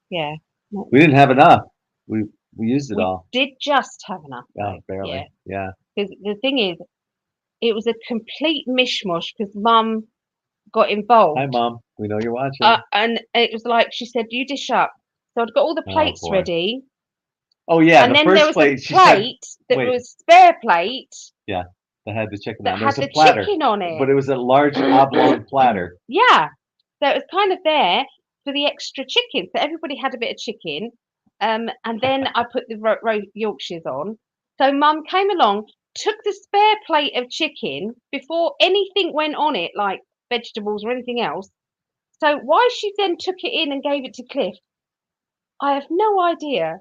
Yeah. We didn't have enough. We used it We all. did just have enough. Yeah, barely. Yeah. Because the thing is, it was a complete mishmash because Mum got involved. Hi, Mom. We know you're watching. And it was like she said, "You dish up." So I'd got all the plates ready. Oh yeah, and the then first there was plate. a plate that wait. was spare plate. Yeah. that had the chicken that on. There had was a the platter, chicken on it. but it was a large oblong platter. Yeah. So it was kind of there for the extra chicken. So everybody had a bit of chicken. And then I put the Yorkshires on. So Mum came along, took the spare plate of chicken before anything went on it, like vegetables or anything else. So why she then took it in and gave it to Cliff, I have no idea.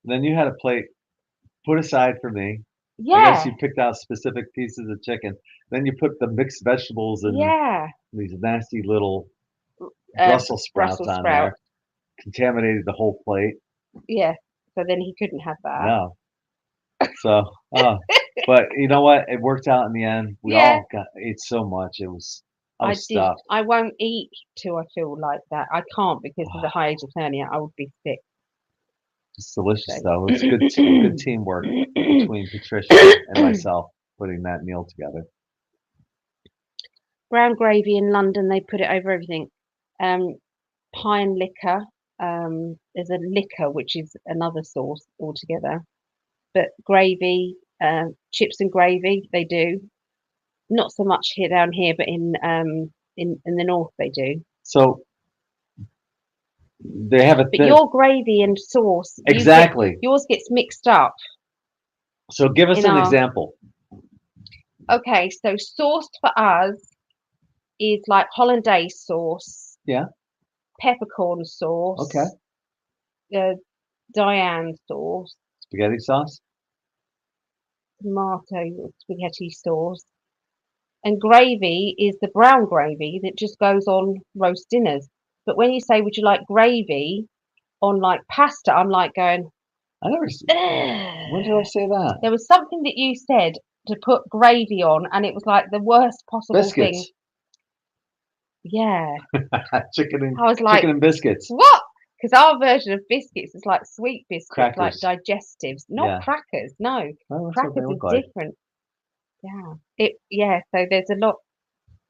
Then you had a plate put aside for me. I guess Yeah, you picked out specific pieces of chicken. Then you put the mixed vegetables and yeah. these nasty little Brussels sprouts Brussels on sprout. there. Contaminated the whole plate. Yeah. So then he couldn't have that. No. So, but you know what? It worked out in the end. We Yeah. all ate so much. I I was did. stuffed. I won't eat till I feel like that. I can't because of the high age of hernia. I would be sick. It's delicious So. though. It was good teamwork between Patricia and myself putting that meal together. Brown gravy in London, they put it over everything. Pine liquor. There's a liquor which is another sauce altogether. But gravy, chips and gravy, they do. Not so much here down here, but in the north they do. So they have a But your gravy and sauce, exactly. Yours gets mixed up. So give us an example. Okay, so sauce for us is like hollandaise sauce. Yeah. Peppercorn sauce. Okay. Diane sauce. Spaghetti sauce. Tomato spaghetti sauce. And gravy is the brown gravy that just goes on roast dinners. But when you say, would you like gravy on like pasta, I'm like going, I never. When did I say that? There was something that you said to put gravy on, and it was like the worst possible thing. Yeah. Chicken like, and biscuits. What? Because our version of biscuits is like sweet biscuits, crackers. like digestives, not crackers. No, well, crackers is different. Yeah. So there's a lot.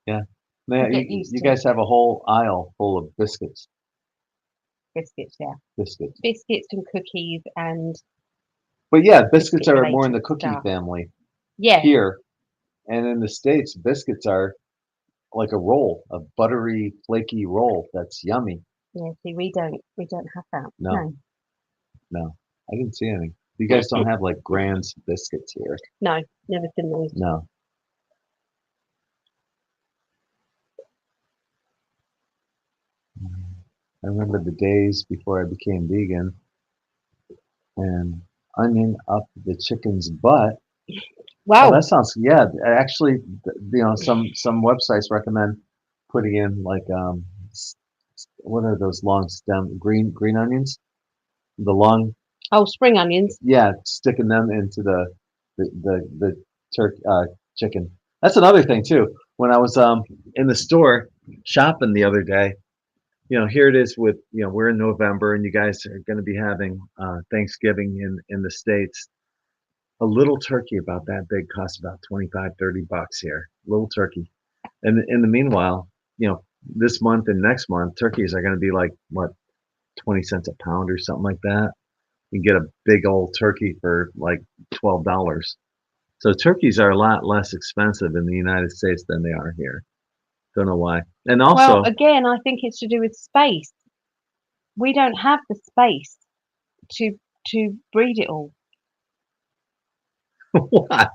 Yeah. You guys have a whole aisle full of biscuits. Biscuits, yeah. Biscuits and cookies and. But yeah, biscuits are more in the cookie family. Yeah. Here, and in the States, biscuits are like a roll, a buttery, flaky roll that's yummy. Yeah. See, we don't have that. No, I didn't see any. You guys don't have like Grand's biscuits here. No, never seen those. No. I remember the days before I became vegan and onion up the chicken's butt. Wow. Oh, that sounds, actually, some websites recommend putting in like, what are those long stem, green onions? The long. Oh, spring onions. Yeah, sticking them into the chicken. That's another thing too. When I was in the store shopping the other day, here it is with, we're in November and you guys are going to be having Thanksgiving in the States. A little turkey about that big costs about $25-$30 here. Little turkey. And in the meanwhile, this month and next month, turkeys are going to be like, what, 20 cents a pound or something like that. You can get a big old turkey for like $12. So turkeys are a lot less expensive in the United States than they are here. Don't know why. And also, well, again, I think it's to do with space. We don't have the space to breed it all. What?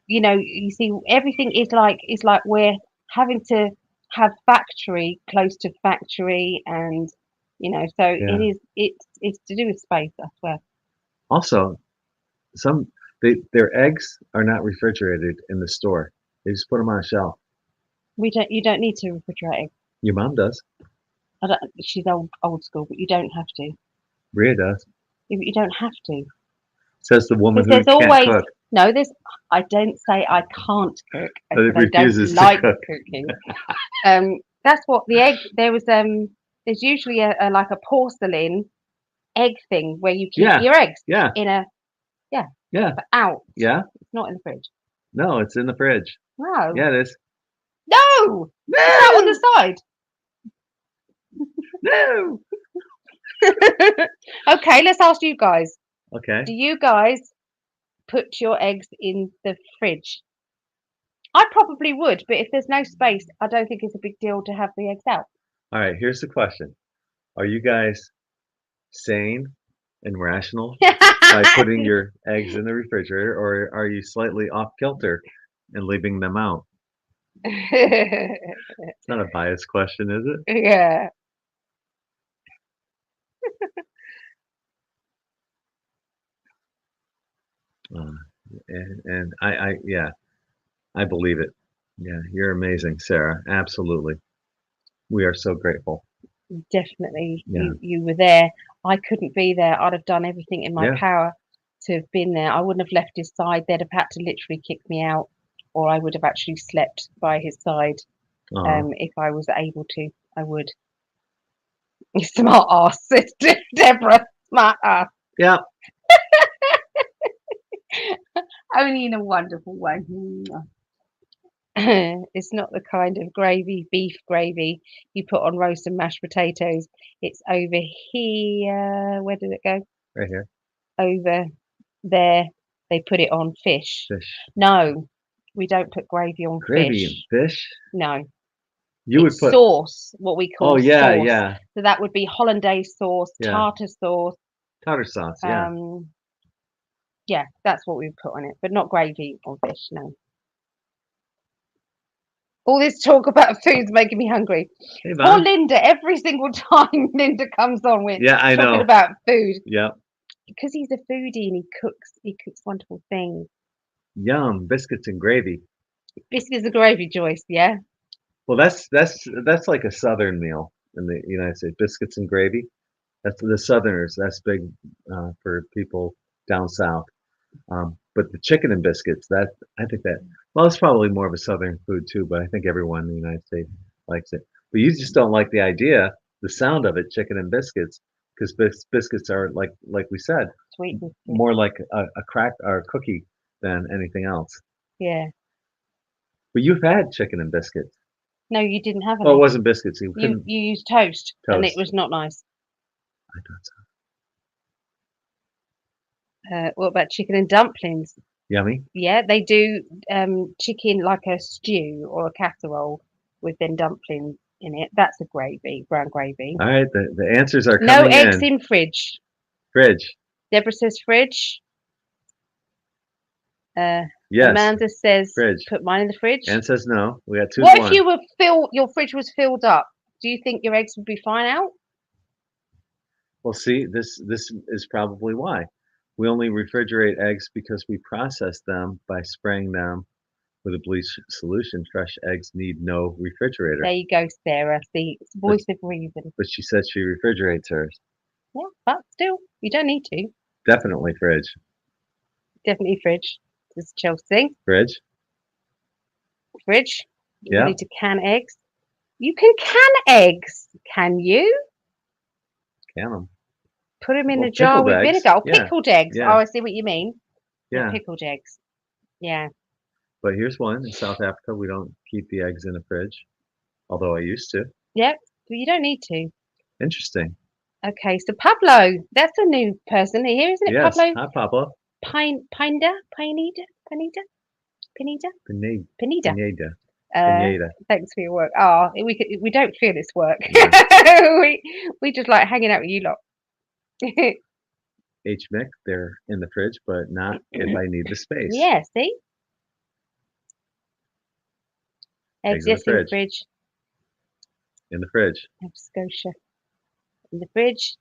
You see, everything is like we're having to have factory close to factory, and so it's to do with space, I swear. Also, their eggs are not refrigerated in the store. They just put them on a shelf. You don't need to refrigerate eggs. Your mom does. She's old school, but you don't have to. Rhea does. Yeah, but you don't have to. Says the woman who can't cook. No, I don't say I can't cook. I said I don't like cooking. That's what the egg. There's usually a like a porcelain egg thing where you keep your eggs. Yeah. In a. Yeah. But out. Yeah. It's not in the fridge. No, it's in the fridge. No. Yeah, it is. No. It's out on the side. No. Okay, let's ask you guys. Okay. Do you guys put your eggs in the fridge? I probably would, but if there's no space, I don't think it's a big deal to have the eggs out. All right, here's the question. Are you guys sane and rational by putting your eggs in the refrigerator, or are you slightly off kilter and leaving them out? It's not a biased question, is it? Yeah. Uh, and yeah, I believe it. Yeah, you're amazing, Sarah. Absolutely. We are so grateful. Definitely, Yeah. you were there. I couldn't be there. I'd have done everything in my Yeah. power to have been there. I wouldn't have left his side. They'd have had to literally kick me out, or I would have actually slept by his side. If I was able to, I would. Smart ass, sister Deborah. Smart ass. Yeah. Only in a wonderful way. It's not the kind of gravy, beef gravy you put on roast and mashed potatoes. It's over here. Where did it go? Right here. Over there. They put it on fish. Fish. No, we don't put gravy on Gravy fish. and fish? No. You would It's put sauce, what we call yeah, sauce. yeah. So that would be hollandaise sauce, Yeah. tartar sauce. Tartar sauce, yeah. Yeah, that's what we would put on it, but not gravy on fish, no. All this talk about food's making me hungry. Hey, Poor Linda, every single time Linda comes on, we're I talking know. about food. Yeah. Because he's a foodie and he cooks wonderful things. Yum, biscuits and gravy. Biscuits and gravy, Joyce, yeah? Well, that's like a southern meal in the United States. Biscuits and gravy. That's the Southerners. That's big for people down south. But the chicken and biscuits, I think well, it's probably more of a Southern food too. But I think everyone in the United States likes it. But you just don't like the idea, the sound of it, chicken and biscuits, because biscuits are like we said, Sweet biscuits. more like a crack or a cookie than anything else. Yeah. But you've had chicken and biscuits. No, you didn't have any. Oh, it wasn't biscuits. You used toast, and it Toast. was not nice. I thought so. What about chicken and dumplings? Yummy. Yeah, they do chicken like a stew or a casserole with then dumplings in it. That's a gravy, brown gravy. All right, the answers are No coming eggs in fridge. Fridge. Deborah says fridge. Yes. Amanda says Fridge. put mine in the fridge. Anne says no. We got 2 What to 1. if you were your fridge was filled up? Do you think your eggs would be fine out? Well, see, this is probably why. We only refrigerate eggs because we process them by spraying them with a bleach solution. Fresh eggs need no refrigerator. There you go, Sarah. See, it's voice of reason. But she said she refrigerates hers. Yeah, but still, you don't need to. Definitely fridge. Definitely fridge. This is Chelsea. Fridge. Fridge. You Yeah. need to can eggs. You can can eggs, can you? Can them. Put them in Well, a jar with pickled eggs. vinegar. Oh, Yeah. pickled eggs. Yeah. Oh, I see what you mean. Yeah. Pickled eggs. Yeah. But here's one. In South Africa, we don't keep the eggs in the fridge, although I used to. Yep. But you don't need to. Interesting. Okay, so Pablo, that's a new person here, isn't it? Yes. Pablo Hi, Pablo. Pineda. Pineda. Thanks for your work. Oh, we don't feel this work. Yeah. we just like hanging out with you lot. H. Mick, they're in the fridge, but not if I need the space. Yeah, see? Eggs in the Yes, in the fridge. fridge. In the fridge. Nova Scotia. In the fridge.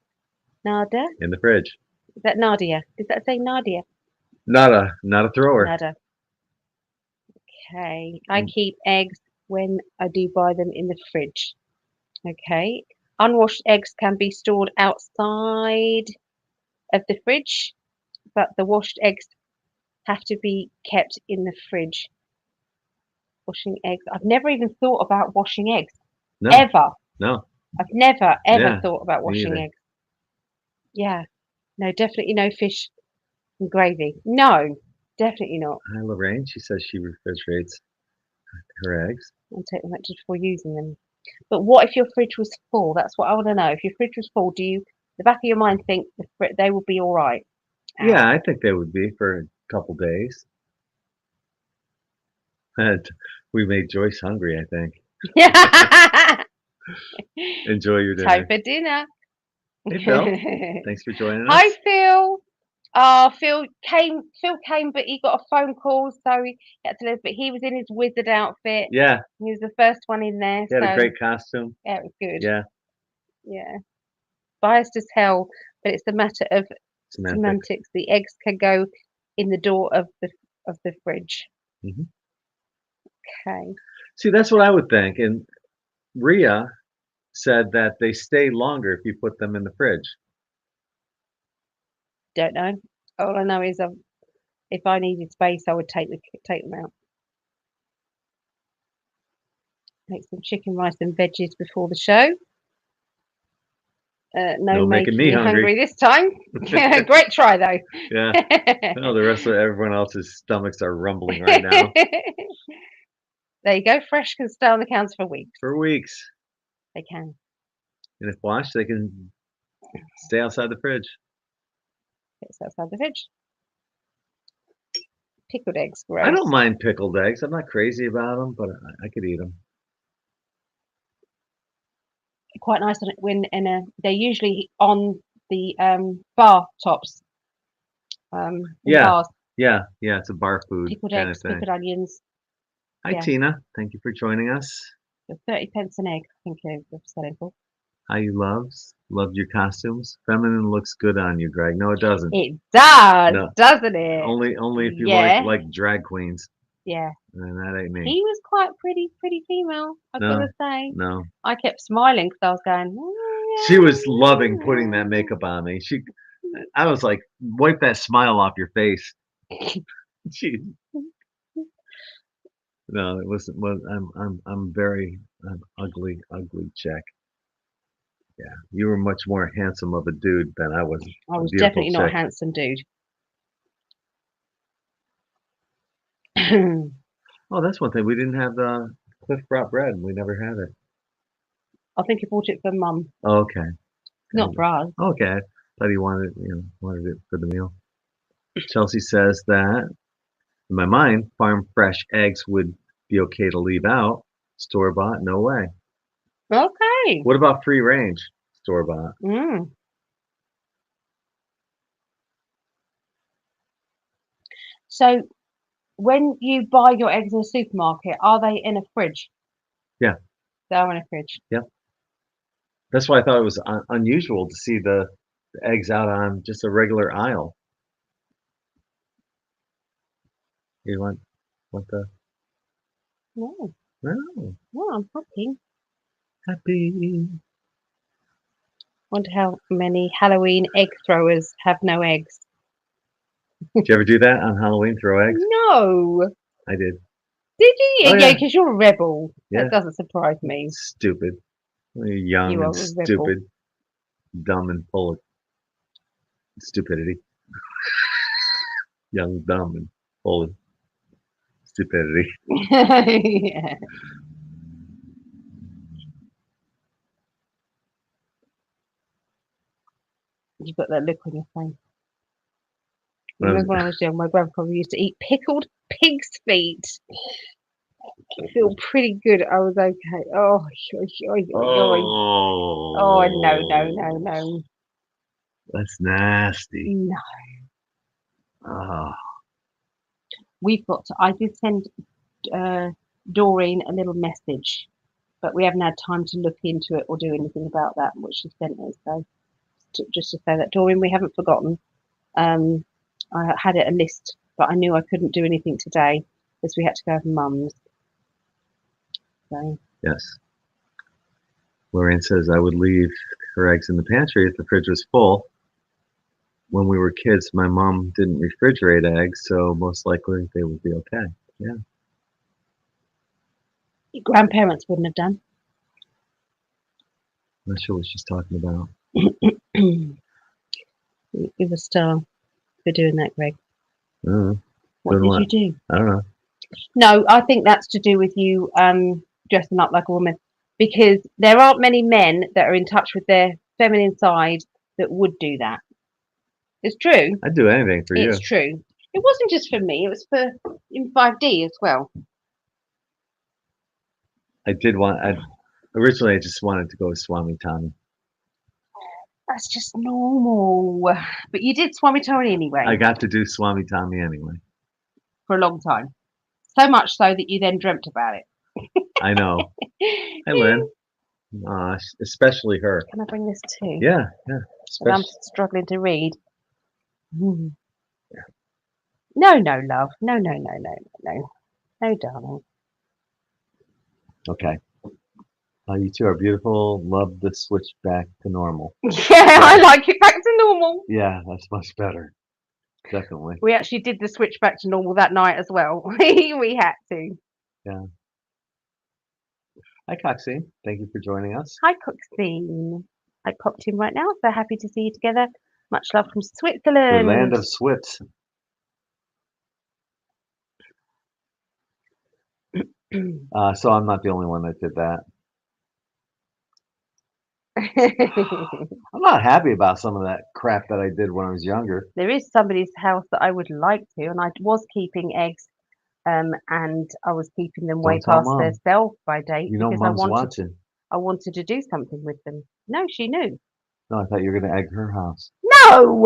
Nada. In the fridge. Is that Nadia? Does that say Nadia? Not a thrower. Nada. Okay. I keep eggs when I do buy them in the fridge. Okay. Unwashed eggs can be stored outside of the fridge, but the washed eggs have to be kept in the fridge. Washing eggs. I've never even thought about washing eggs. No. Ever. No. I've never, ever Yeah, thought about me washing either. eggs. Yeah. No, definitely no fish and gravy. No, definitely not. Hi, Lorraine. She says she refrigerates her eggs. I'll take them out just before using them. But what if your fridge was full? That's what I want to know. If your fridge was full, do you, the back of your mind, think they will be all right? Yeah, I think they would be for couple days. And we made Joyce hungry, I think. Enjoy your dinner. Time for dinner. Hey, Phil. Thanks for joining us. Hi, Phil. Phil came, but he got a phone call, so he had to leave. But he was in his wizard outfit. Yeah. He was the first one in there. He had so a great costume. yeah, it was good. Yeah. Yeah. Biased as hell, but it's a matter of semantics. The eggs can go in the door of the fridge. Mm-hmm. Okay. See, that's what I would think. And Rhea said that they stay longer if you put them in the fridge. Don't know. All I know is if I needed space, I would take them out. Make some chicken, rice, and veggies before the show. No making me hungry this time. Great try though. Yeah. No, the rest of everyone else's stomachs are rumbling right now. There you go. Fresh can stay on the counter for weeks. For weeks. They can. And if washed, they can stay outside the fridge. It's outside the fridge. Pickled eggs, gross. I don't mind pickled eggs. I'm not crazy about them, but I could eat them. Quite nice when they're usually on the bar tops. Bars. Yeah, it's a bar food. Pickled eggs, pickled onions. Hi, Tina. Thank you for joining us. For 30 pence an egg, I think you're selling for. Hi, you loves. Loved your costumes. Feminine looks good on you, Greg. No, it doesn't. It does, doesn't it? Only if you like drag queens. Yeah. And that ain't me. He was quite pretty female, I've got to say. No. I kept smiling because I was going, oh, yeah, she was loving putting that makeup on me. I was like, wipe that smile off your face. No, it wasn't. Well, I'm ugly chick. Yeah, you were much more handsome of a dude than I was. I was definitely not a handsome dude. Oh, that's one thing. We didn't have the Cliff brought bread. We never had it. I think he bought it for Mum. Oh, okay. Not for us. Okay. Thought he wanted it for the meal. Chelsea says that in my mind, farm fresh eggs would be okay to leave out. Store bought, no way. Okay. What about free range? Store bought. So when you buy your eggs in a supermarket, are they in a fridge? Yeah. They're in a fridge. Yep. That's why I thought it was unusual to see the eggs out on just a regular aisle. You want the? No. No. No, I'm happy. Happy. Wonder how many Halloween egg throwers have no eggs. Did you ever do that on Halloween? Throw eggs? No. I did. Did you? Oh, yeah, because you're a rebel. Yeah. That doesn't surprise me. Stupid. You're young and stupid. Dumb and full of stupidity. Young, dumb, and full of stupidity. Yeah. You've got that look on your face. Remember when I was young, my grandfather used to eat pickled pig's feet. I feel pretty good. I was okay. Oh, no. That's nasty. No. Oh. We've got to. I did send Doreen a little message, but we haven't had time to look into it or do anything about that, which she sent us. So just to say that, Doreen, we haven't forgotten. I had it a list, but I knew I couldn't do anything today because we had to go to Mum's. So. Yes. Lorraine says I would leave her eggs in the pantry if the fridge was full. When we were kids, my mom didn't refrigerate eggs, so most likely they would be okay. Yeah. Your grandparents wouldn't have done. I'm not sure what she's talking about. You're a star for doing that, Greg. What did you do? I don't know. No, I think that's to do with you dressing up like a woman, because there aren't many men that are in touch with their feminine side that would do that. It's true. I'd do anything for you. It's true. It wasn't just for me; it was for in 5D as well. I did want. Originally, I just wanted to go with Swami Tommy. That's just normal. But you did Swami Tony anyway I got to do Swami Tommy anyway. for a long time. So much so that you then dreamt about it. I know. Hi, Lynn. Especially her. Can I bring this too? Yeah. I'm struggling to read. No, love. No, darling. Okay. You two are beautiful. Love the switch back to normal. Yeah, I like it back to normal. Yeah, that's much better. Definitely. We actually did the switch back to normal that night as well. We had to. Yeah. Hi, Coxine. Thank you for joining us. Hi, Coxine. I popped in right now, so happy to see you together. Much love from Switzerland. The land of Swits. So I'm not the only one that did that. I'm not happy about some of that crap that I did when I was younger. There is somebody's house that I would like to, and I was keeping eggs, and I was keeping them way past their sell-by date You know, because Mom's watching. I wanted to do something with them. No, she knew. No, I thought you were going to egg her house. No,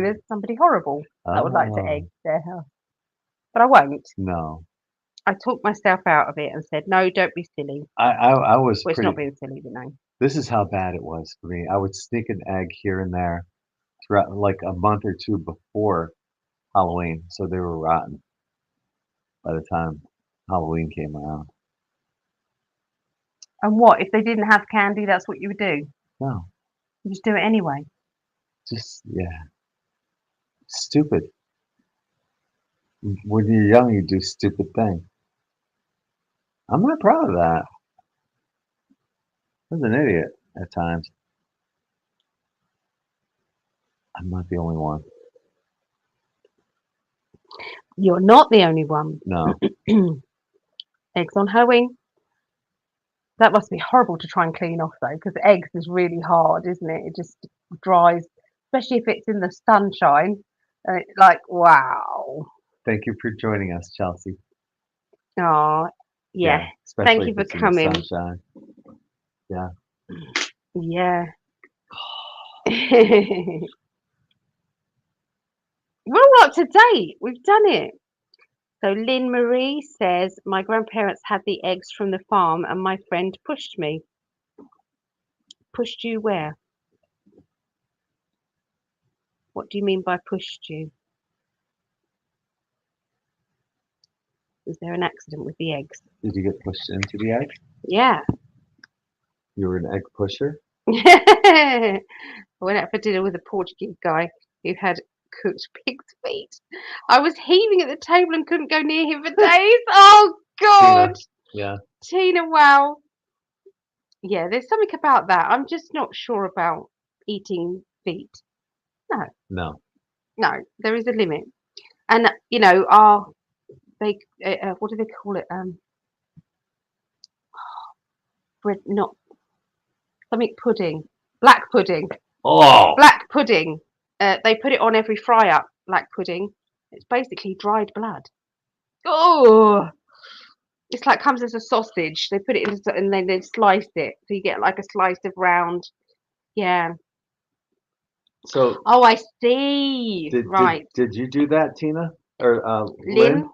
there's somebody horrible that would like to egg their house, but I won't. No. I talked myself out of it and said, no, don't be silly. I was Well, it's not being silly, but no. This is how bad it was for me. I would sneak an egg here and there throughout like a month or two before Halloween, so they were rotten by the time Halloween came around. And what, if they didn't have candy, that's what you would do? No. You just do it anyway? Just, yeah. Stupid. When you're young, you do stupid things. I'm not proud of that. I was an idiot at times. I'm not the only one. You're not the only one. No. Eggs on Halloween. That must be horrible to try and clean off, though, because eggs is really hard, isn't it? It just dries, especially if it's in the sunshine. And it's like, wow. Thank you for joining us, Chelsea. Oh, yeah. Thank you for coming. Yeah. Yeah. We're all up to date. We've done it. So Lynn Marie says, my grandparents had the eggs from the farm and my friend pushed me. Pushed you where? What do you mean by pushed you? Was there an accident with the eggs? Did you get pushed into the egg? Yeah. You were an egg pusher? I went out for dinner with a Portuguese guy who had cooked pig's feet. I was heaving at the table and couldn't go near him for days. Oh, God. Tina. Yeah. Tina, wow. Yeah, there's something about that. I'm just not sure about eating feet. No. There is a limit. And, they, what do they call it? Bread, not something pudding. Black pudding. Oh! Black pudding. They put it on every fry up, black pudding. It's basically dried blood. Oh! It's like comes as a sausage. They put it in and then they slice it. So you get like a slice of round. Yeah. So. Oh, I see. Right. Did you do that, Tina? Or Lynn?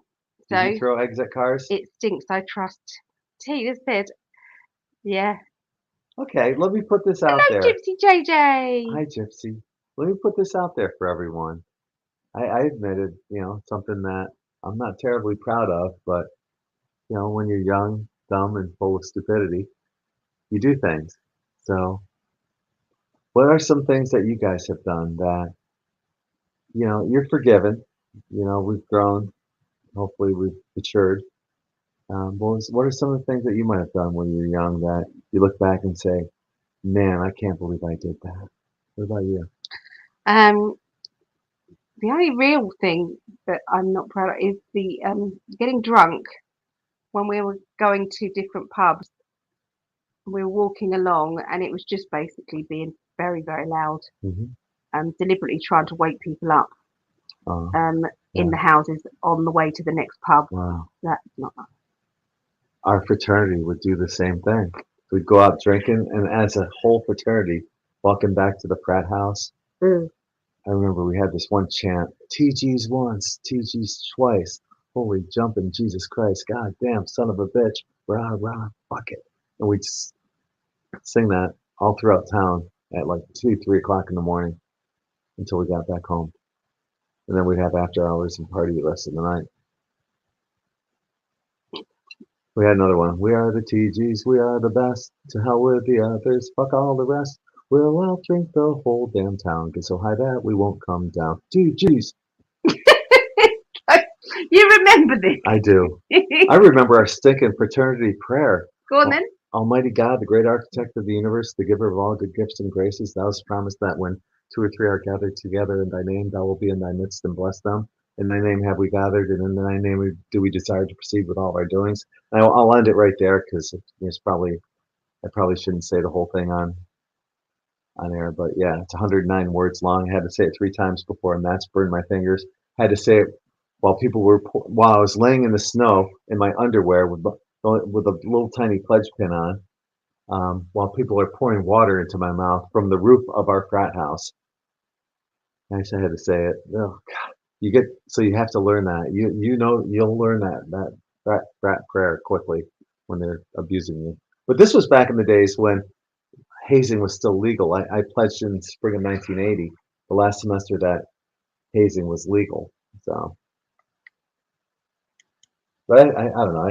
Did you throw eggs at cars? It stinks, I trust. Tina said, yeah. Okay, let me put this out there. Gypsy JJ. Hi, Gypsy. Let me put this out there for everyone. I admitted, something that I'm not terribly proud of, but, when you're young, dumb, and full of stupidity, you do things. So, what are some things that you guys have done that, you're forgiven? We've grown. Hopefully, we've matured. What are some of the things that you might have done when you were young that you look back and say, man, I can't believe I did that? What about you? The only real thing that I'm not proud of is the getting drunk when we were going to different pubs. We were walking along and it was just basically being very, very loud. Mm-hmm. Deliberately trying to wake people up. in the houses on the way to the next pub. Wow. That's not nice. Our fraternity would do the same thing. We'd go out drinking, and as a whole fraternity, walking back to the frat house, I remember we had this one chant, TG's once, TG's twice, holy jumping Jesus Christ, God damn son of a bitch, rah, rah, fuck it. And we'd sing that all throughout town at like 2, 3 o'clock in the morning until we got back home. And then we'd have after hours and party the rest of the night. We had another one. We are the TGs, we are the best. To hell with the others, fuck all the rest. We'll out drink the whole damn town. Get so high that we won't come down. TGs. You remember this? I do. I remember our stinking fraternity prayer. Go on then. Almighty God, the great architect of the universe, the giver of all good gifts and graces, thou hast promised that when 2 or 3 are gathered together in thy name, thou wilt be in thy midst and bless them. In thy name have we gathered, and in thy name do we desire to proceed with all our doings. And I'll end it right there because I probably shouldn't say the whole thing on air, but yeah, it's 109 words long. I had to say it 3 times before a match burned my fingers. I had to say it while I was laying in the snow in my underwear with a little tiny pledge pin on, while people are pouring water into my mouth from the roof of our frat house. I just had to say it. Oh God, you have to learn that. You'll learn that frat prayer quickly when they're abusing you. But this was back in the days when hazing was still legal. I pledged in spring of 1980, the last semester that hazing was legal. So, but I don't know.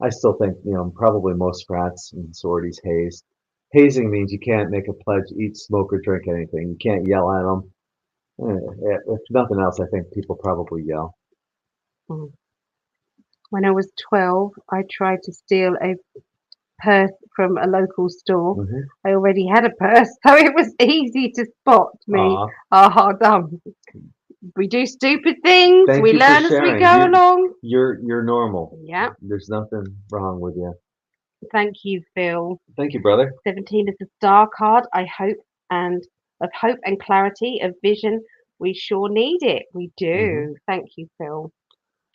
I still think probably most frats and sororities haze. Hazing means you can't make a pledge, eat, smoke, or drink anything. You can't yell at them. If nothing else, I think people probably yell. When I was 12, I tried to steal a purse from a local store. Mm-hmm. I already had a purse, so it was easy to spot me. Dumb. We do stupid things. We learn as we go along. You're normal. Yeah. There's nothing wrong with you. Thank you, Phil. Thank you, brother. 17 is a star card. Of hope and clarity, of vision. We sure need it. We do. Mm-hmm. Thank you, Phil.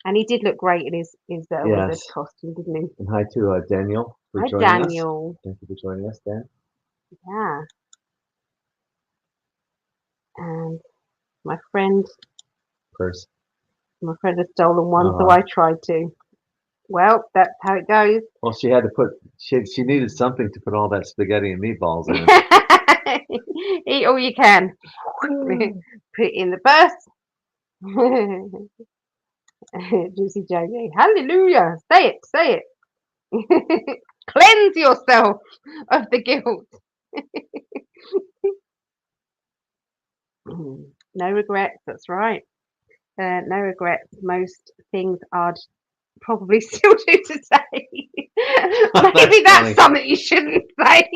And he did look great in his wizard costume, didn't he? And hi to Daniel for joining Daniel. us. Thank you for joining us, Dan. Yeah. And my friend has stolen one, so I tried to. Well, that's how it goes. Well, she had to she needed something to put all that spaghetti and meatballs in. Eat all you can. Put it in the purse. Juicy Jamie. Hallelujah. Say it. Cleanse yourself of the guilt. No regrets, that's right. No regrets. Most things I'd probably still do today. Maybe that's something you shouldn't say.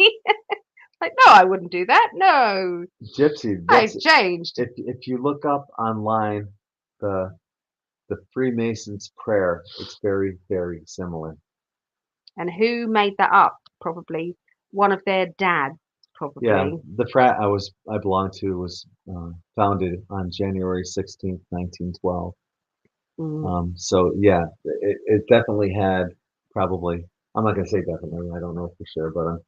Like, no, I wouldn't do that. No. Gypsy, I've changed. If you look up online the Freemasons' prayer, it's very, very similar. And who made that up? Probably one of their dads. Probably. Yeah, the frat I belonged to was founded on January 16th, 1912. So yeah, it definitely had probably. I'm not gonna say definitely. I don't know for sure, but I'm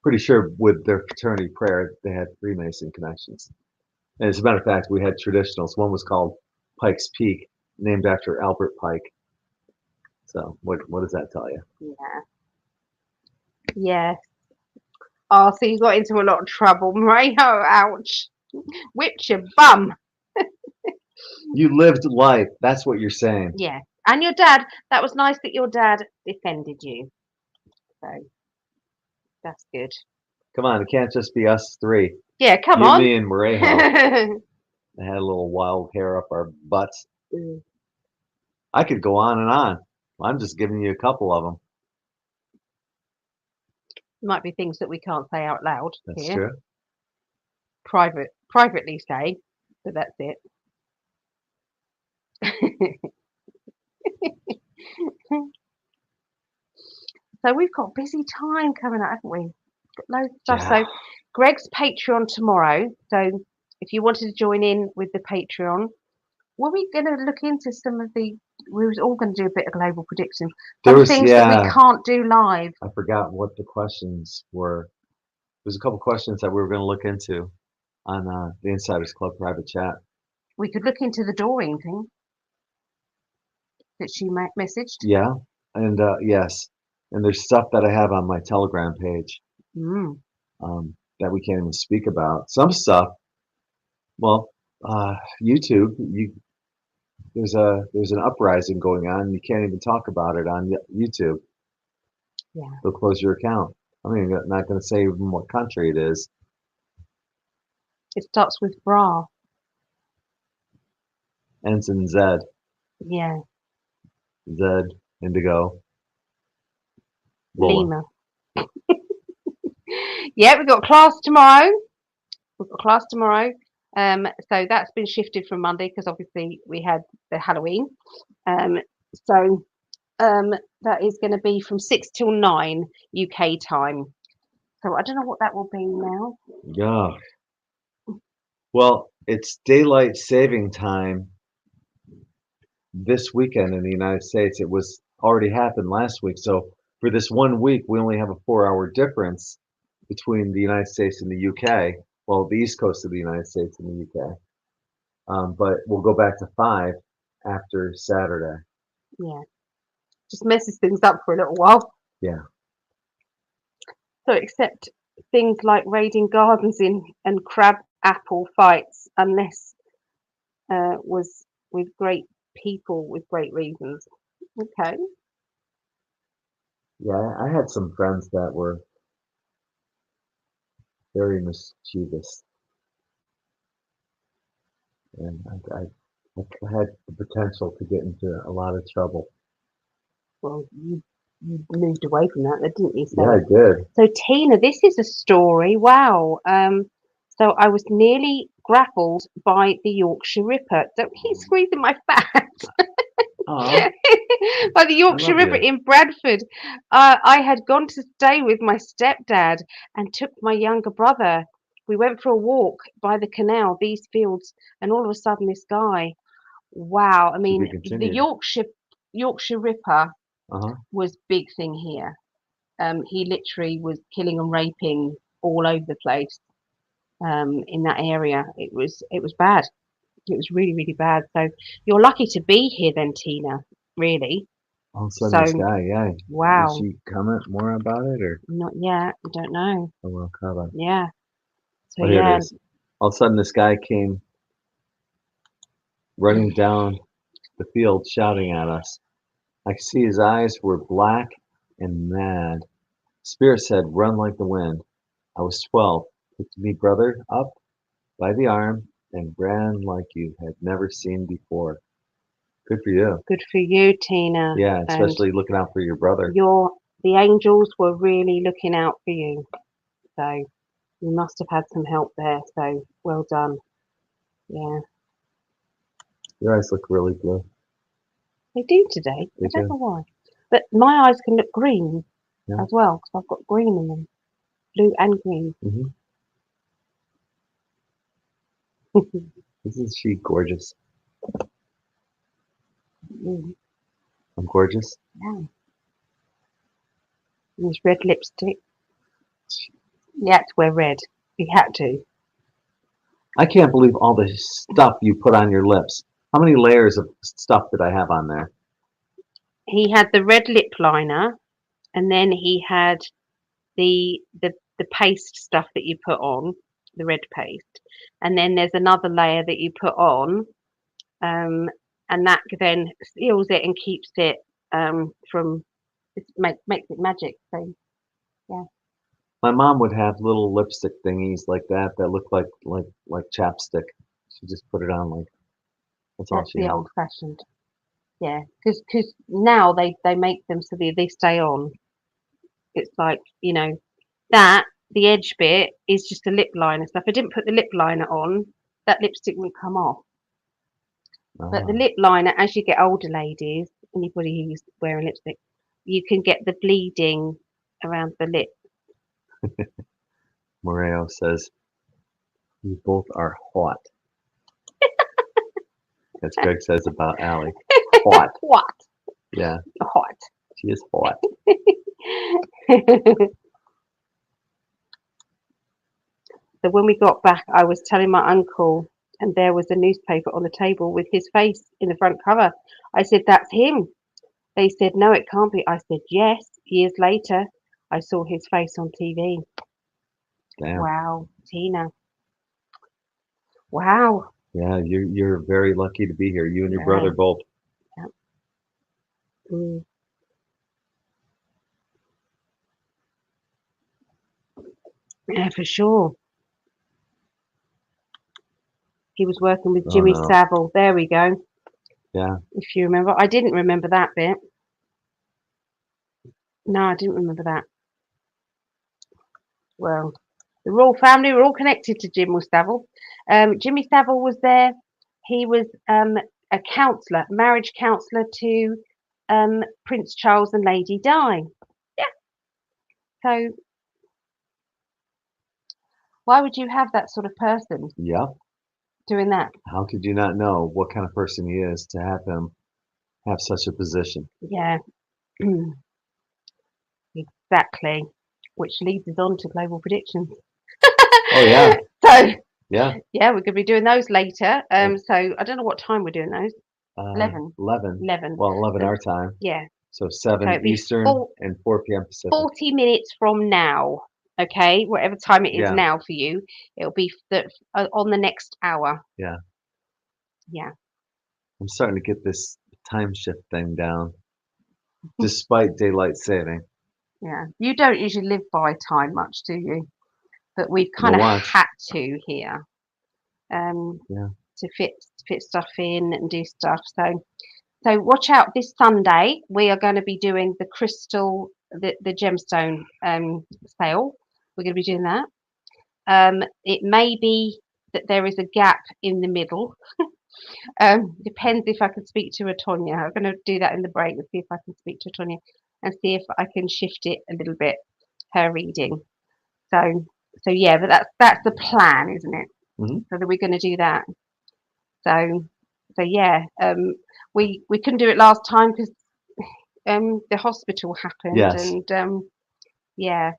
pretty sure with their fraternity prayer they had Freemason connections. And as a matter of fact, we had traditionals. One was called Pike's Peak, named after Albert Pike. So what does that tell you? Yeah. Yes. Oh, so you got into a lot of trouble, right? Oh, ouch. Whipped your bum. You lived life. That's what you're saying. Yeah. And your dad, that was nice that your dad defended you. So, that's good. Come on, it can't just be us 3. Yeah, come on. Me, and Marejo. They had a little wild hair up our butts. I could go on and on. I'm just giving you a couple of them. Might be things that we can't say out loud. That's true. Privately say, but that's it. So we've got a busy time coming up, haven't we? Got loads of stuff. Yeah. So Gregg's Patreon tomorrow. So if you wanted to join in with the Patreon, were we going to look into some of the? We was all going to do a bit of global prediction. There Some was, things that we yeah, can't do live. I forgot what the questions were. There's a couple questions that we were going to look into on the Insiders Club private chat. We could look into the Doreen thing that she messaged. Yeah, and yes, and there's stuff that I have on my Telegram page Mm. that we can't even speak about. Some stuff, well, YouTube, there's an uprising going on. You can't even talk about it on YouTube. Yeah. They'll close your account. I mean, I'm not going to say even what country it is. It starts with bra. Ends in Z. Yeah. Z, Indigo, Lola. Lima. Yeah, we've got class tomorrow. We've got class tomorrow. So that's been shifted from Monday because obviously we had the Halloween. So that is going to be from 6 till 9 UK time. So I don't know what that will be now. Yeah. Well, it's daylight saving time this weekend in the United States. It was already happened last week. So for this 1 week, we only have a 4 hour difference between the United States and the UK. Well, the East Coast of the United States and the UK. But we'll go back to 5 after Saturday. Yeah. Just messes things up for a little while. Yeah. So except things like raiding gardens in and crab apple fights, unless was with great people with great reasons. Okay. Yeah, I had some friends that were very mischievous, and I had the potential to get into a lot of trouble. Well, you moved away from that, didn't you? Yeah, I did. So Tina, this is a story. Wow. So I was nearly grappled by the Yorkshire Ripper. Don't keep squeezing my fat. Aw, By the I Yorkshire love Ripper you. in Bradford. I had gone to stay with my stepdad and took my younger brother. We went for a walk by the canal, these fields, and all of a sudden this guy. Wow. I To be mean, the continued. Yorkshire Ripper Uh-huh. was big thing here. He literally was killing and raping all over the place in that area. It was bad. It was really, really bad. So you're lucky to be here then, Tina, really. All of a sudden, So, this guy, yeah. Did wow. she comment more about it, or Not yet. I don't know. oh, well, comment? Yeah. So, Oh, here it yeah. is. All of a sudden, this guy came running down the field, shouting at us. I could see his eyes were black and mad. Spirit said, "Run like the wind." I was 12. Picked me brother up by the arm and ran like you had never seen before. Good for you. Good for you, Tina. Yeah, And especially looking out for your brother. the angels were really looking out for you. So you must have had some help there. So well done. Yeah. Your eyes look really blue. They do today. They I don't do. know why. But my eyes can look green Yeah. as well because I've got green in them, blue and green. Hmm. Isn't she gorgeous? Mm, I'm gorgeous. yeah. And this red lipstick. You had to wear red. You had to. I can't believe all the stuff you put on your lips. How many layers of stuff did I have on there? He had the red lip liner, and then he had the paste stuff that you put on, the red paste, and then there's another layer that you put on, and that then seals it and keeps it from makes it magic. So yeah, My mom would have little lipstick thingies like that that look like chapstick. She just put it on like that's all that's she the had. old fashioned. Yeah, because now they make them so they stay on. It's like that the edge bit is just a lip liner. So if I didn't put the lip liner on, that lipstick wouldn't come off. But the Ah, lip liner, as you get older, ladies, anybody who's wearing lipstick, you can get the bleeding around the lip. Moreo says you both are hot. as Greg says about Allie. Hot. What? Yeah, Hot. she is hot. So when we got back, I was telling my uncle, and there was a newspaper on the table with his face in the front cover. I said, "That's him." They said, "No, it can't be." I said, "Yes." Years later, I saw his face on TV. Damn. Wow, Tina. Wow. Yeah, you're very lucky to be here. You and your brother Very. both. Yeah. Mm. Yeah, for sure. He was working with Oh Jimmy no. Savile. There we go. Yeah. If you remember, I didn't remember that bit. No, I didn't remember that. Well, the royal family were all connected to Jimmy Savile. Jimmy Savile was there. He was a counsellor, marriage counsellor to Prince Charles and Lady Di. Yeah. So why would you have that sort of person Yeah. doing that? How could you not know what kind of person he is to have him have such a position? Yeah, exactly. Which leads us on to global predictions. Oh yeah. So Yeah. yeah, we're going to be doing those later. Yeah. So I don't know what time we're doing those. 11. 11. 11. Well, 11 So, our time. yeah. So So 7 it'd be Eastern and 4 p.m. Pacific. 40 minutes from now. Okay, whatever time it is Yeah. now for you, it'll be on the next hour. Yeah. Yeah. I'm starting to get this time shift thing down, despite daylight saving. Yeah. You don't usually live by time much, do you? But we've kind We'll of watch. had to here. Yeah. To fit stuff in and do stuff. So watch out this Sunday. We are going to be doing the crystal, the gemstone sale. We're going to be doing that. It may be that there is a gap in the middle. Depends if I can speak to Atonia. I'm going to do that in the break and see if I can speak to Atonia and see if I can shift it a little bit. Her reading. So yeah, but that's the plan, isn't it? Mm-hmm. So that we're going to do that. So yeah, we couldn't do it last time because the hospital happened, Yes. and yeah,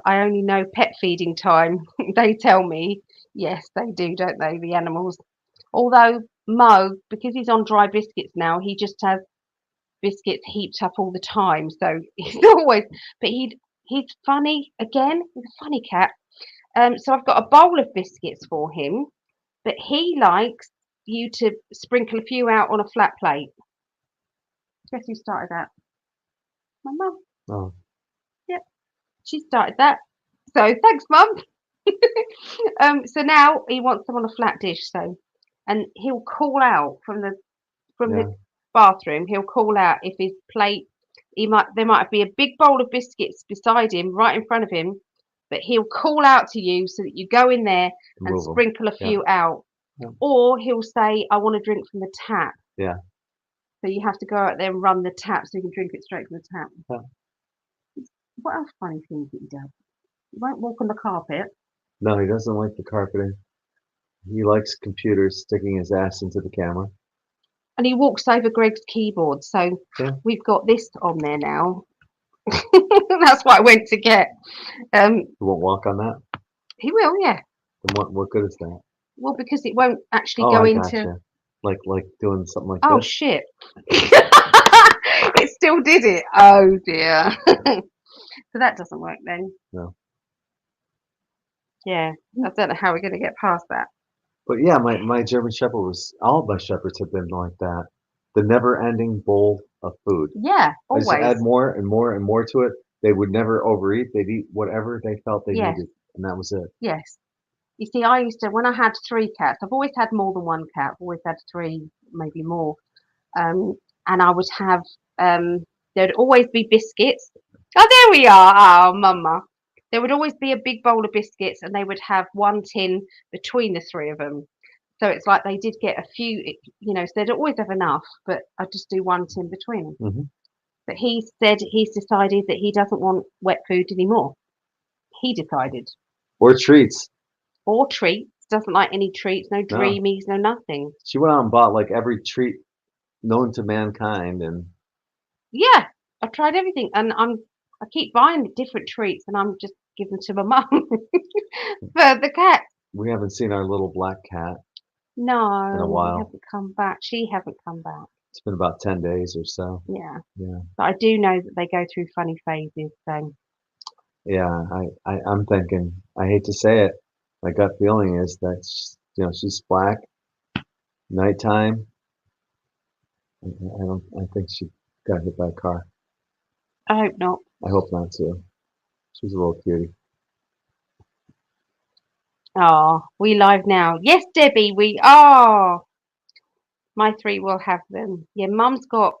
I only know pet feeding time. They tell me, yes, they do, don't they? The animals. Although Mo, because he's on dry biscuits now, he just has biscuits heaped up all the time. So he's always, but he's funny again. He's a funny cat. So I've got a bowl of biscuits for him, but he likes you to sprinkle a few out on a flat plate. Guess who started that? My mum. Oh. Yep, she started that. So thanks, mum. So now he wants them on a flat dish. So, and he'll call out from the Yeah. bathroom. He'll call out if his plate. There might be a big bowl of biscuits beside him, right in front of him, but he'll call out to you so that you go in there and Move 'em. sprinkle a Yeah. few out. Yeah. Or he'll say, "I want to drink from the tap." Yeah. So you have to go out there and run the tap so you can drink it straight from the tap. Yeah. What else funny things that he does? He won't walk on the carpet. No, he doesn't like the carpeting. He likes computers, sticking his ass into the camera. And he walks over Greg's keyboard. So Yeah. we've got this on there now. That's what I went to get. He won't walk on that? He will, yeah. Then what good is that? Well, because it won't actually Oh, go I into. gotcha. Like doing something like Oh this? shit! It still did it. Oh dear. So that doesn't work then. No. Yeah, I don't know how we're going to get past that. But yeah, my German Shepherd was, all of my Shepherds have been like that. The never-ending bowl of food. Yeah, I just add always. more and more and more to it. They would never overeat. They'd eat whatever they felt they Yes, needed, and that was it. yes. You see, I used to when I had 3 cats. I've always had more than one cat. I've always had 3, maybe more. Um, and I would have. There'd always be biscuits. Oh, there we are. Oh, mama. There would always be a big bowl of biscuits, and they would have one tin between the 3 of them. So it's like they did get a few, so they'd always have enough, but I'd just do one tin between them. Hmm. But he said he's decided that he doesn't want wet food anymore. He decided. Or treats. Or treats. doesn't like any treats, no No. dreamies, no nothing. She went out and bought like every treat known to mankind, and Yeah, I've tried everything, and I keep buying different treats, and I'm just giving to my mum for the cat. we haven't seen our little black cat in a No, he while. hasn't come back. She hasn't come back. It's been about 10 days or so. Yeah, Yeah. but I do know that they go through funny phases. So Yeah, I'm thinking, I hate to say it, my gut feeling is that, she's black, nighttime. I think she got hit by a car. I hope not. I hope not too. She's a little cutie. Oh, we live now. Yes, Debbie, we are. My three will have them. Yeah, Mum's got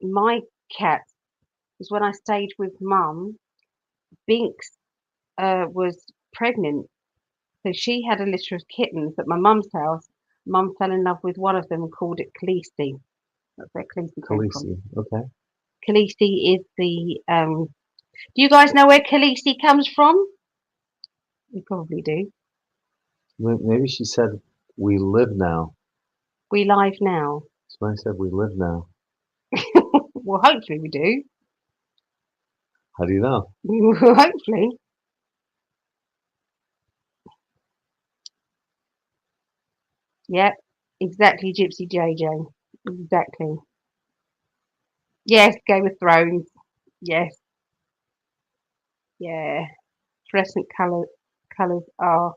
my cat. Because when I stayed with Mum, Binks was pregnant. So she had a litter of kittens at my mum's house. Mum fell in love with one of them and called it Khaleesi. That's where Khaleesi came from. Khaleesi, okay. Khaleesi is the. Do you guys know where Khaleesi comes from? You probably do. Maybe she said, we live now. We live now. Somebody said, we live now. Well, hopefully we do. How do you know? Hopefully. Yep. Exactly, Gypsy JJ. Exactly. Yes, Game of Thrones. Yes. Yeah. Fluorescent colours are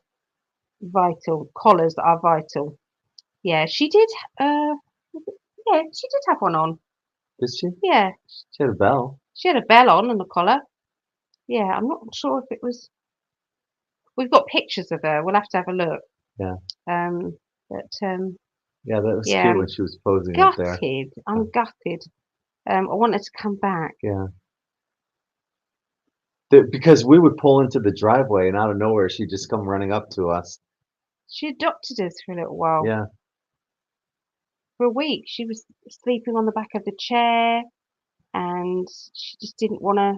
vital. Collars are vital. Yeah, she did. Uh, yeah, she did have one on. Did she? Yeah, She had a bell. she had a bell on and a collar. Yeah, I'm not sure if it was. We've got pictures of her. We'll have to have a look. Yeah. But Yeah, that was yeah, cute I'm when she was posing up there. gutted. I'm gutted. I want her to come back. Yeah. Because we would pull into the driveway and out of nowhere she'd just come running up to us. She adopted us for a little while. Yeah. For a week, she was sleeping on the back of the chair, and she just didn't want to.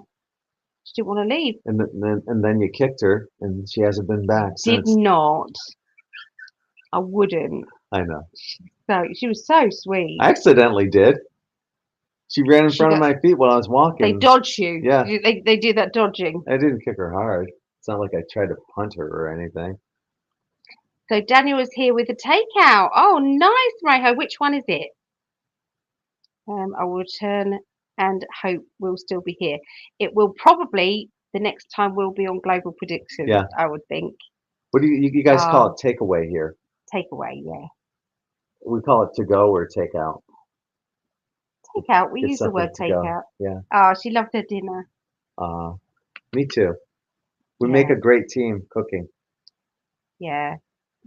She didn't want to leave. And then you kicked her and she hasn't been back Did since. not. I wouldn't. I know. So she was so sweet. I accidentally did. She ran in She front of got. my feet while I was They walking. dodge you. Yeah. They do that dodging. I didn't kick her hard. It's not like I tried to punt her or anything. So Daniel is here with a takeout. Oh, nice, Rayho. Which one is it? I will return and hope we'll still be here. It will probably the next time we'll be on Global Predictions. Yeah. I would think. What do you guys call it? Takeaway here. Takeaway, yeah. We call it to go or takeout. Takeout. We Get use the word something to go. takeout. Yeah. Oh, she loved her dinner. Me too. We Yeah. make a great team cooking. Yeah.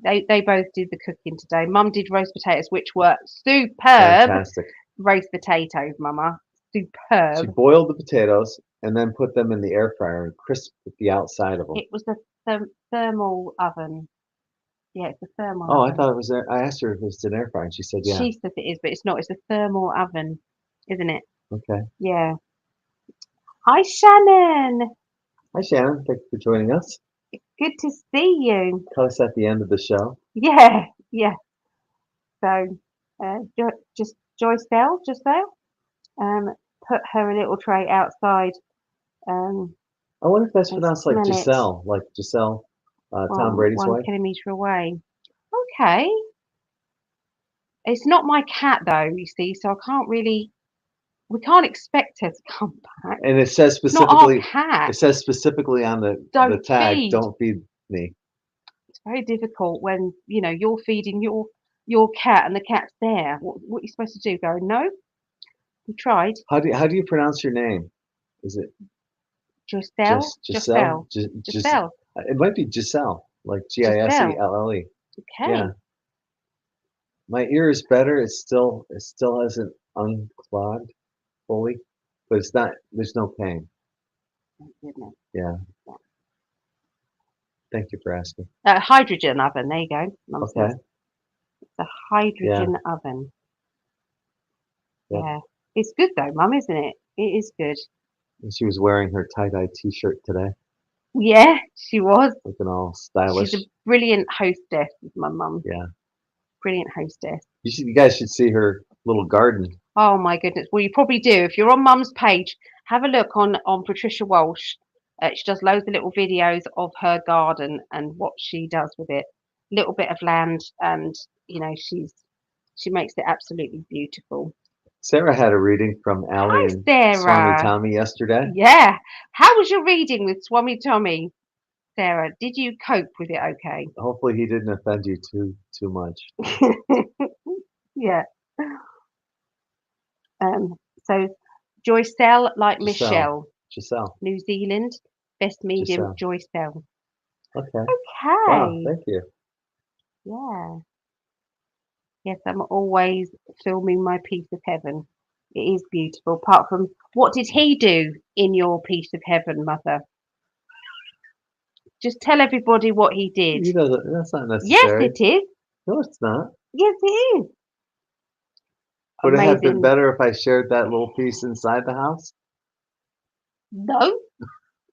They both did the cooking today. Mum did roast potatoes, which were superb. Fantastic. Roast potatoes, Mama. She Superb. boiled the potatoes and then put them in the air fryer and crisped the outside of them. It was the thermal oven. Yeah, it's a thermal Oh, oven. I thought it was. I asked her if it was an air fryer, and she said, "Yeah." She says it is, but it's not. It's a thermal oven, isn't it? Okay. Yeah. Hi, Shannon. Hi, Shannon. Thank you for joining us. Good to see you. Call us at the end of the show. Yeah, yeah. So, just Joycelle, put her a little tray outside. I wonder if that's And pronounced like smell it. Giselle, Tom Well, Brady's 1 wife. kilometre away. Okay. It's not my cat though, you see, so I can't really. We can't expect her to come back. And it says It's not our specifically. cat. It says specifically on the Don't tag, feed. "Don't feed me." It's very difficult when you're feeding your cat and the cat's there. What are you supposed to do? Go no? We tried. How do you pronounce your name? Is it Giselle. Giselle? Giselle. It might be Giselle, like Giselle. Giselle. Okay. Yeah. My ear is better. It still hasn't unclogged fully, but it's not. There's no pain. Thank goodness. Yeah. Thank you for asking. Hydrogen oven. There you go. Mum Okay. says. It's a hydrogen oven. Yep. Yeah. It's good though, Mum, isn't it? It is good. And she was wearing her tie-dye T-shirt today. Yeah, she was. looking all She's stylish. a brilliant hostess, is my mum. Yeah. Brilliant hostess. You guys should see her little garden. Oh my goodness. Well, you probably do. If you're on Mum's page, have a look on Patricia Walsh. She does loads of little videos of her garden and what she does with it. Little bit of land, and she makes it absolutely beautiful. Sarah had a reading from Allie Hi, and Swami Sarah. Tommy yesterday. Yeah. How was your reading with Swami Tommy, Sarah? Did you cope with it okay? Hopefully he didn't offend you too much. Yeah. So Joycelle like Giselle. Michelle, Giselle. New Zealand, best medium Giselle. Joycelle. Okay. Wow, Okay. thank you. Yeah. Yes, I'm always filming my piece of heaven. It is beautiful. Apart from what did he do in your piece of heaven, Mother? Just tell everybody what he did. That's not Yes, necessary. it is. No, it's not. Yes, it is. Would it have been Amazing. better if I shared that little piece inside the house? No,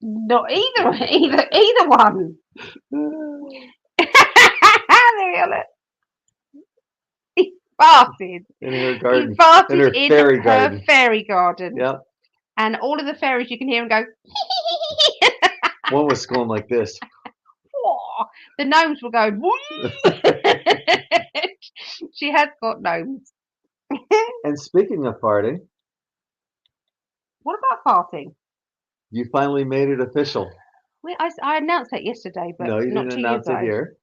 not either. Either one. There you look. He farted. In her He garden. farted In her in fairy her garden. fairy garden. Yep. And all of the fairies you can hear him go. One was going like this. The gnomes were going. She has got gnomes. And speaking of farting, What about farting? you finally made it official. I announced that yesterday, but No, you not didn't to you announce it guys. here.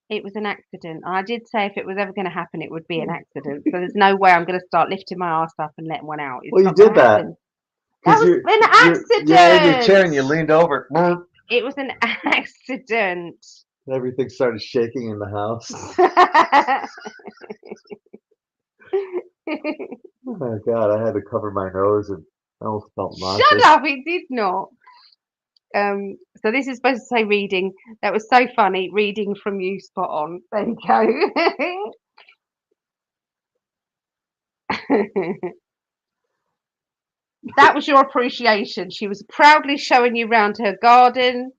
It was an accident. I did say if it was ever going to happen, it would be an accident. So there's no way I'm going to start lifting my ass up and letting one out. It's Well, you not going did to that. happen. That was an You're in your chair and accident. you leaned over. It was an accident. Everything started shaking in the house. Oh my God, I had to cover my nose and I almost felt nauseous. Shut up! It did not. So this is supposed to say reading. That was so funny. Reading from you, spot on. There you go. That was your appreciation. She was proudly showing you round her garden,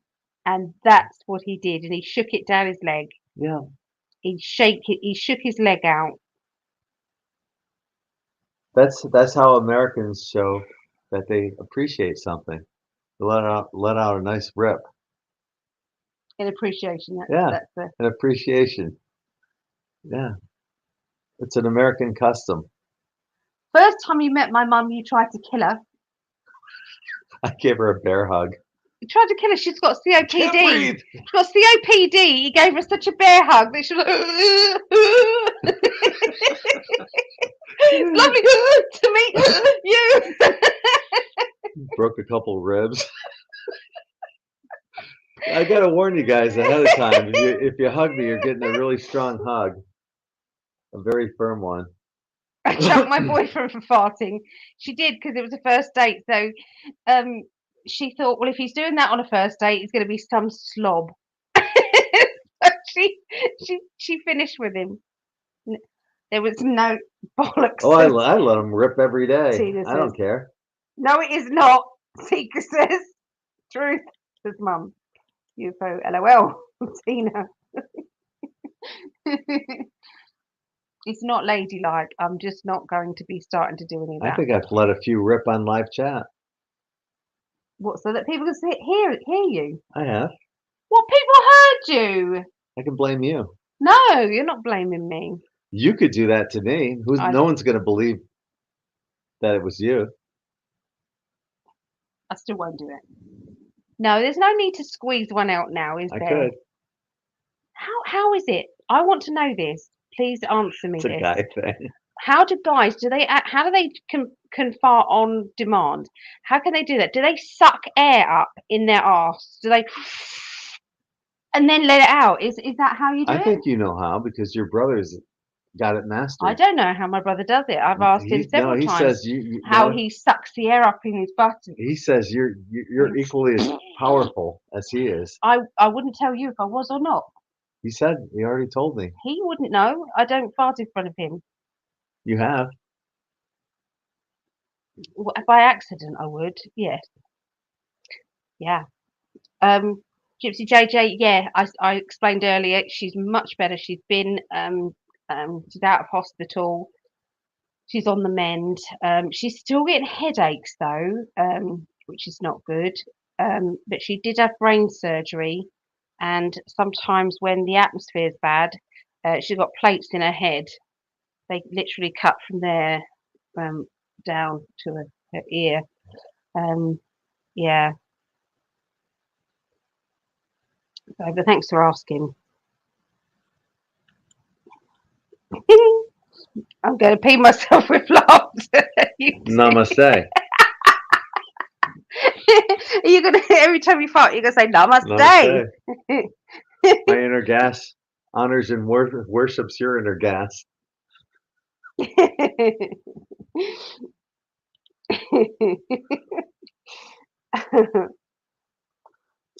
and that's what he did. And he shook it down his leg. Yeah, He shook his leg out. that's how Americans show that they appreciate something. They let out a nice rip. In appreciation. Yeah, That's the an appreciation. Yeah, it's an American custom. first time you met my mum. You tried to kill her. I gave her a bear hug. You tried to kill her. She's got COPD. Can't breathe. She's got COPD. He gave her such a bear hug that she was like, lovely to meet you. Broke a couple ribs. I gotta warn you guys ahead of time. If you hug me, you're getting a really strong hug, a very firm one. I chucked my boyfriend for farting. She did because it was a first date. So she thought, well, if he's doing that on a first date, he's going to be some slob. So she finished with him. There was no bollocks. Oh, I let them rip every day. Tina I says, don't care. no, it is not. Tika says, truth, says mum. UFO, LOL, Tina. It's not ladylike. I'm just not going to be starting to do any of I that. think I've let a few rip on live chat. What, so that people can hear you? I have. What, people heard you? I can blame you. No, you're not blaming me. You could do that to me. No one's going to believe that it was you. I still won't do it. No, there's no need to squeeze one out now, is there? I could. How is it? I want to know this. Please answer me It's a this. guy thing. How do guys how do they can fart on demand? How can they do that? Do they suck air up in their arse? Do they and then let it out? Is that how you do I it? think you know how because your brother's got it mastered. I don't know how my brother does it. I've asked him several he times says how he sucks the air up in his butt. He says you're equally as powerful as he is. I wouldn't tell you if I was or not. He said he already told me. He wouldn't know. I don't fart in front of him. You have. By accident, I would. Yes. Yeah. Gypsy JJ, yeah, I explained earlier, she's much better. She's been she's out of hospital. She's on the mend. She's still getting headaches though, which is not good. But she did have brain surgery, and sometimes when the atmosphere is bad, she's got plates in her head. They literally cut from there down to her ear. Um, yeah. So, but thanks for asking. I'm going to pee myself with laughter. Namaste. You're gonna every time you fart, you're gonna say namaste. Namaste. My inner gas honors and worships your inner gas.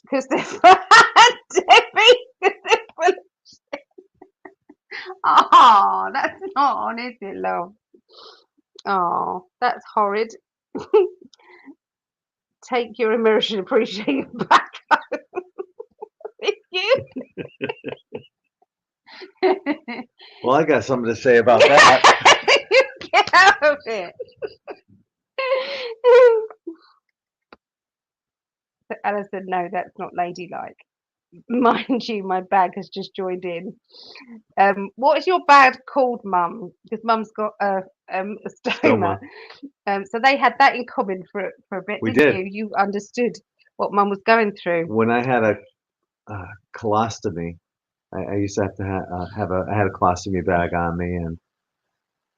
Because Debbie, oh, that's not on, is it, love? Oh, that's horrid. Take your immersion appreciation back with you. Well, I got something to say about that. Get out of it. Alison, no, that's not ladylike. Mind you, my bag has just joined in. What is your bag called, Mum? Because Mum's got a stoma. So they had that in common for a bit. We didn't did. you? You understood what Mum was going through. When I had a colostomy, I used to have to I had a colostomy bag on me, and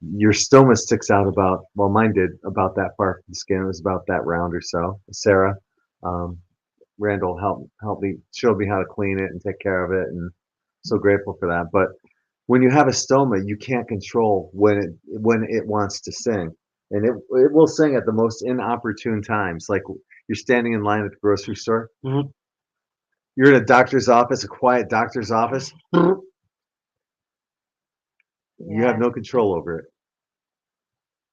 your stoma sticks out about, well, mine did, about that far from the skin. It was about that round or so. Sarah, um, Randall helped me, showed me how to clean it and take care of it, and so grateful for that. But when you have a stoma, you can't control when it wants to sing, and it will sing at the most inopportune times. Like you're standing in line at the grocery store, you're in a doctor's office, a quiet doctor's office. You have Yeah, no control over it.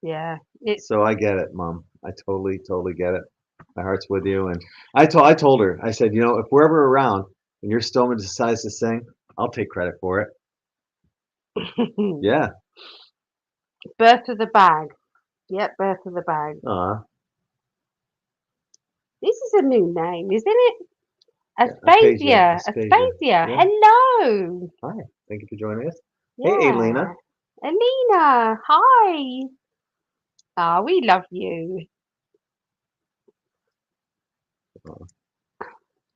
yeah. So I get it, Mom. I totally get it. My heart's with you. And I told her, I said, if we're ever around and your stoma decides to sing, I'll take credit for it. Yeah. Birth of the bag. Yep, birth of the bag. This is a new name, isn't it? Aspasia. Aspasia. Yeah. Hello. Hi. Thank you for joining us. Yeah. Hey, Alina. Alina. Hi. Ah, we love you.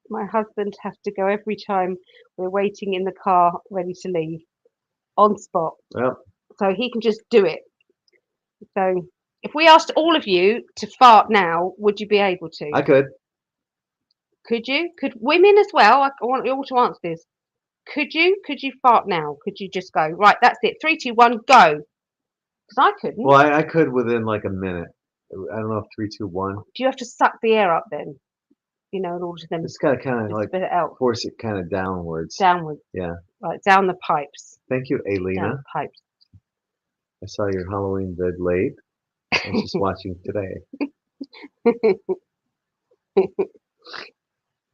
My husband has to go every time we're waiting in the car ready to leave on spot. Well, So he can just do it. So if we asked all of you to fart now, would you be able to? I could. Could you? Could women as well? I want you all to answer this. Could you? Could you fart now? Could you just go, right, that's it. 3, 2, 1, go. Because I couldn't. Well, I could within like a minute. I don't know if 3, 2, 1. Do you have to suck the air up then? In order to then It's got to kind of like spit it out. force it kind of downwards. Downwards. Yeah. Right, down the pipes. Thank you, Alina. Down the pipes. I saw your Halloween vid late. I was just watching today.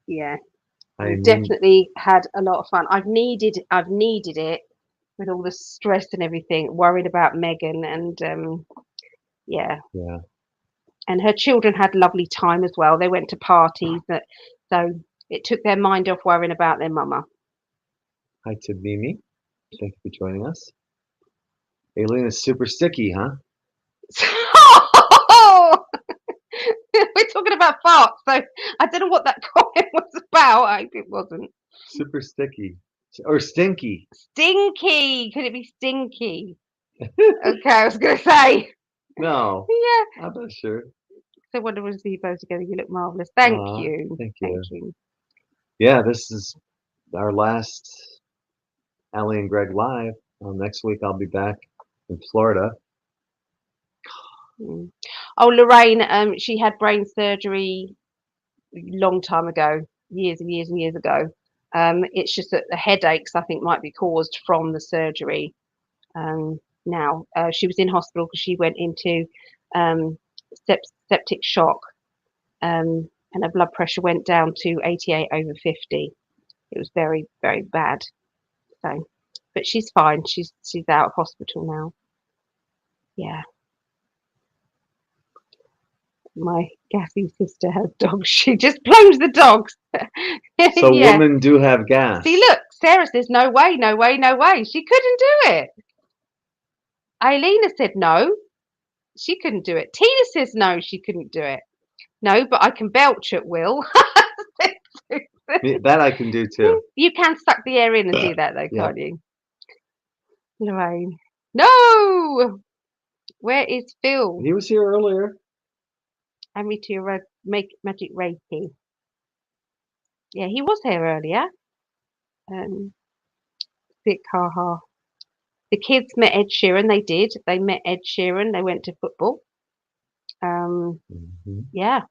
Yeah. Definitely had a lot of fun. I've needed it with all the stress and everything, worried about Megan and yeah. And her children had a lovely time as well. They went to parties, so it took their mind off worrying about their mama. Hi to Mimi. Thank you for joining us. Alina's super sticky, huh? We're talking about farts, so I don't know what that comment was about. I hope it wasn't. Super sticky. Or stinky. Stinky. Could it be stinky? Okay, I was going to say. No. Yeah. I'm not sure. So wonderful to see you both together. You look marvellous. Thank you. Thank you. Yeah, this is our last Allie and Gregg live. Next week I'll be back in Florida. Oh, Lorraine, she had brain surgery a long time ago, years and years and years ago. It's just that the headaches, I think, might be caused from the surgery. Now, she was in hospital because she went into septic shock. and her blood pressure went down to 88 over 50. It was very, very bad. So, but she's fine. She's out of hospital now. Yeah. My gassy sister has dogs. She just blames the dogs. So Yeah. women do have gas. See, look, Sarah says no way, no way, no way. She couldn't do it. Ailina said no. She couldn't do it. Tina says no, she couldn't do it. No, but I can belch at will. That I can do too. You can suck the air in and do that though, Yeah. can't you? Lorraine. No! Where is Phil? He was here earlier. And me to your magic Reiki. Yeah, he was here earlier. Sick, haha. The kids met Ed Sheeran. They did. They met Ed Sheeran. They went to football. Yeah.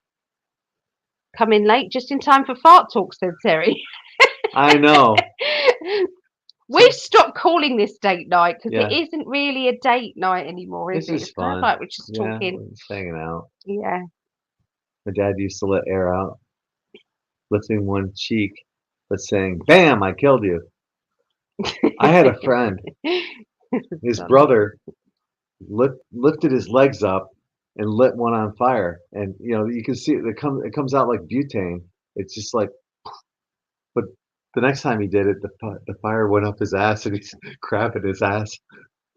Come in late, just in time for fart talk, said Terry. I know. We've stopped calling this date night because Yeah. it isn't really a date night anymore, is It's it? just It's kind fun. of like we're just Yeah, talking. we're just hanging out. Yeah. My dad used to let air out, lifting one cheek, but saying, "Bam! I killed you." I had a friend. His brother lifted his legs up and lit one on fire, and you can see it comes out like butane. It's just like, but the next time he did it, the fire went up his ass, and he's crapping his ass,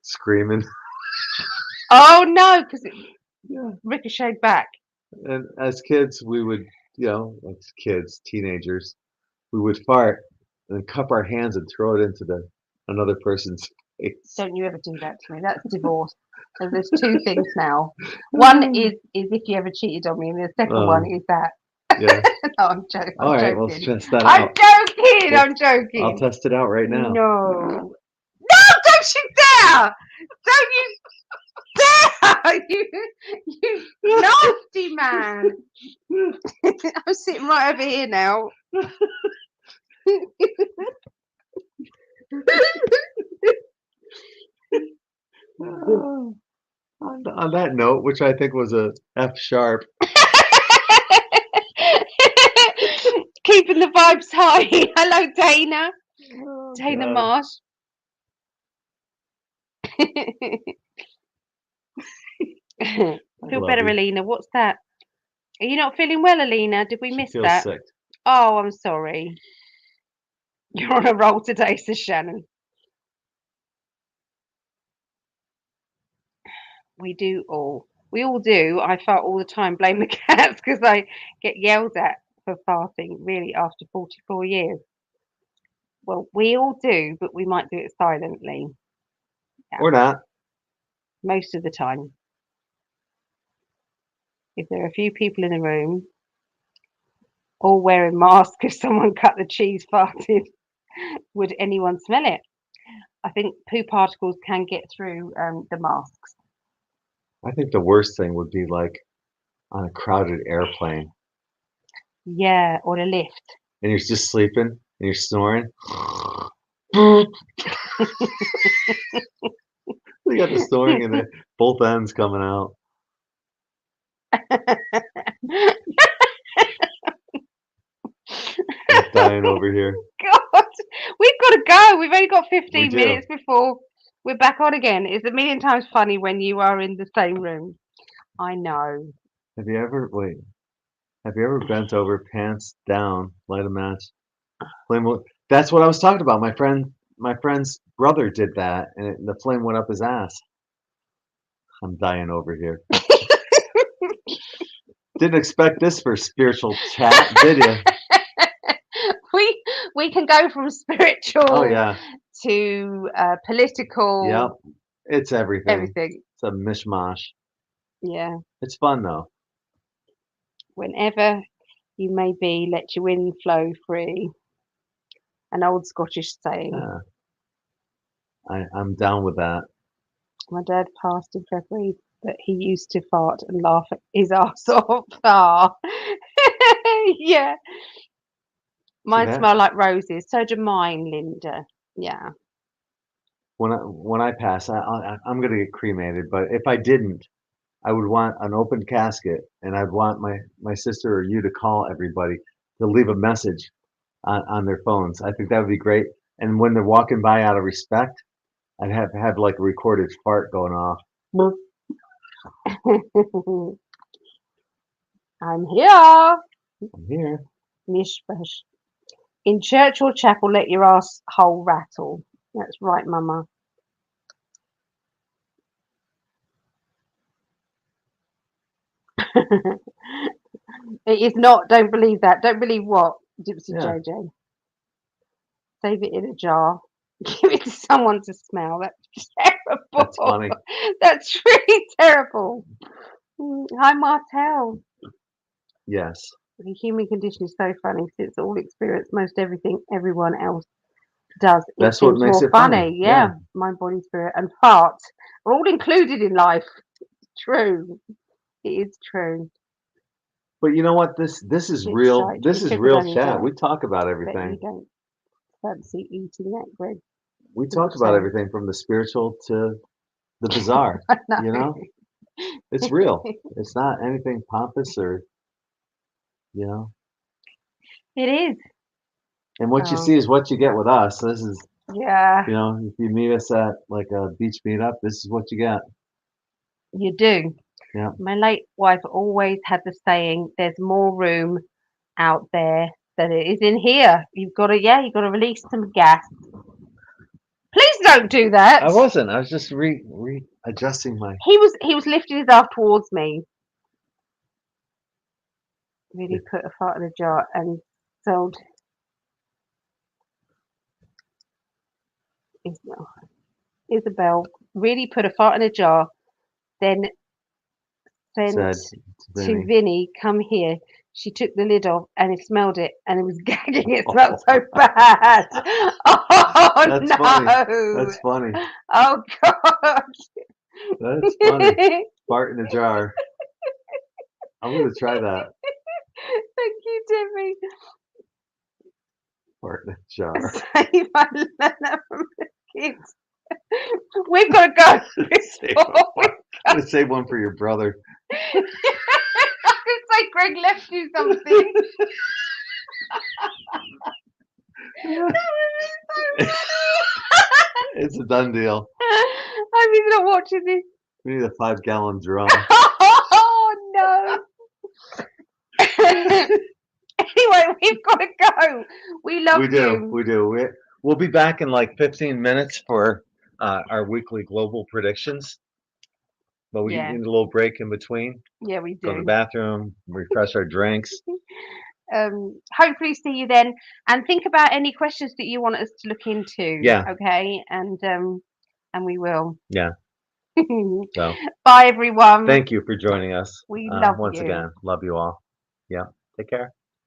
screaming. Oh no, because it Yeah. ricocheted back. And as kids, we would, like kids, teenagers, we would fart and then cup our hands and throw it into another person's face. Don't you ever do that to me. That's divorce. So there's two things now. One is if you ever cheated on me, and the second one is that. Yeah. No, I'm joking. All right, well, let's test that I'm out. joking. I'm joking. I'll test it out right now. No. No, don't you dare! Don't you dare! You nasty man. I'm sitting right over here now. On that note, which I think was a F sharp. Keeping the vibes high. Hello, Dana. Dana God. Marsh. Feel better, you. Alina. What's that? Are you not feeling well, Alina? Did we She miss feels that? sick. Oh, I'm sorry. You're on a roll today, says Shannon. We all do. I fart all the time. Blame the cats because I get yelled at for farting, really, after 44 years. Well, we all do, but we might do it silently. Yeah. Or not. Most of the time. If there are a few people in the room, all wearing masks, if someone cut the cheese farted, would anyone smell it? I think poo particles can get through the masks. I think the worst thing would be like on a crowded airplane. Yeah, or a lift. And you're just sleeping and you're snoring. You got the snoring and both ends coming out. I'm dying over here. God, we've got to go. We've only got 15 minutes before we're back on again. It's a million times funny when you are in the same room. I know. Have you ever bent over, pants down, light a match? That's what I was talking about. My friend's brother did that, and the flame went up his ass. I'm dying over here. Didn't expect this for spiritual chat, did you? We can go from spiritual to political. Yep, it's everything. Everything. It's a mishmash. Yeah. It's fun though. Whenever you may be, let your wind flow free. An old Scottish saying. I'm down with that. My dad passed in February, but he used to fart and laugh his ass off. Ah. Yeah. Mine smell like roses. So do mine, Linda. Yeah. When I pass, I'm gonna get cremated. But if I didn't, I would want an open casket, and I'd want my sister or you to call everybody to leave a message on their phones. I think that would be great. And when they're walking by out of respect, I'd have like a recorded fart going off. I'm here. I'm here. Mish bash. In church or chapel, let your asshole rattle. That's right, Mama. It is not. Don't believe that. Don't believe what, Gypsy Yeah. JJ. Save it in a jar. Give it to someone to smell. That's terrible. That's funny. That's really terrible. Hi, Martel. Yes. The human condition is so funny since all experience most everything everyone else does. It That's what seems makes more it funny. Yeah. Mind, body, spirit, and fart are all included in life. True. It is true. But you know what? This is It's real. shite. This You is triggered real on your chat. diet. We talk about Bet everything. you don't fancy eating that, Greg. We What talk you about saying? everything from the spiritual to the bizarre. I know. You know, it's real. It's not anything pompous or you know. It is. And what you Oh, see is what you get with us. This is, yeah, you know, if you meet us at like a beach meetup, this is what you get. you do. Yeah. My late wife always had the saying, "There's more room out there than it is in here. You've got to, yeah, you've got to release some gas." Please don't do that. I wasn't. I was just readjusting my. He was lifting his arm towards me. Really put a fart in a jar and told Isabel. Really put a fart in a jar. Then sent Said to to Vinny. Vinny, "Come here." She took the lid off and he smelled it and it was gagging. It smelled so bad. Oh That's funny. no. That's funny. Oh God. That's funny. Fart in a jar. I'm gonna try that. Thank you, Timmy. Fart in a jar. Save my Lena from the kids. We've got to go Save before one. we I'm gonna save one for your brother. It's like Greg left you something. That would be so funny. It's a done deal. I hope he's not watching this. We need a 5-gallon drum. Oh no. Anyway, we've got to go. We love We do. you. We do. We'll be back in like 15 minutes for our weekly global predictions. But we Yeah. need a little break in between. Yeah, we Go to the do. bathroom, refresh our drinks. Hopefully see you then, and think about any questions that you want us to look into. Yeah. Okay, and we will. Yeah. So Bye everyone. thank you for joining us We love once you. again. Love you all. Yeah. Take care.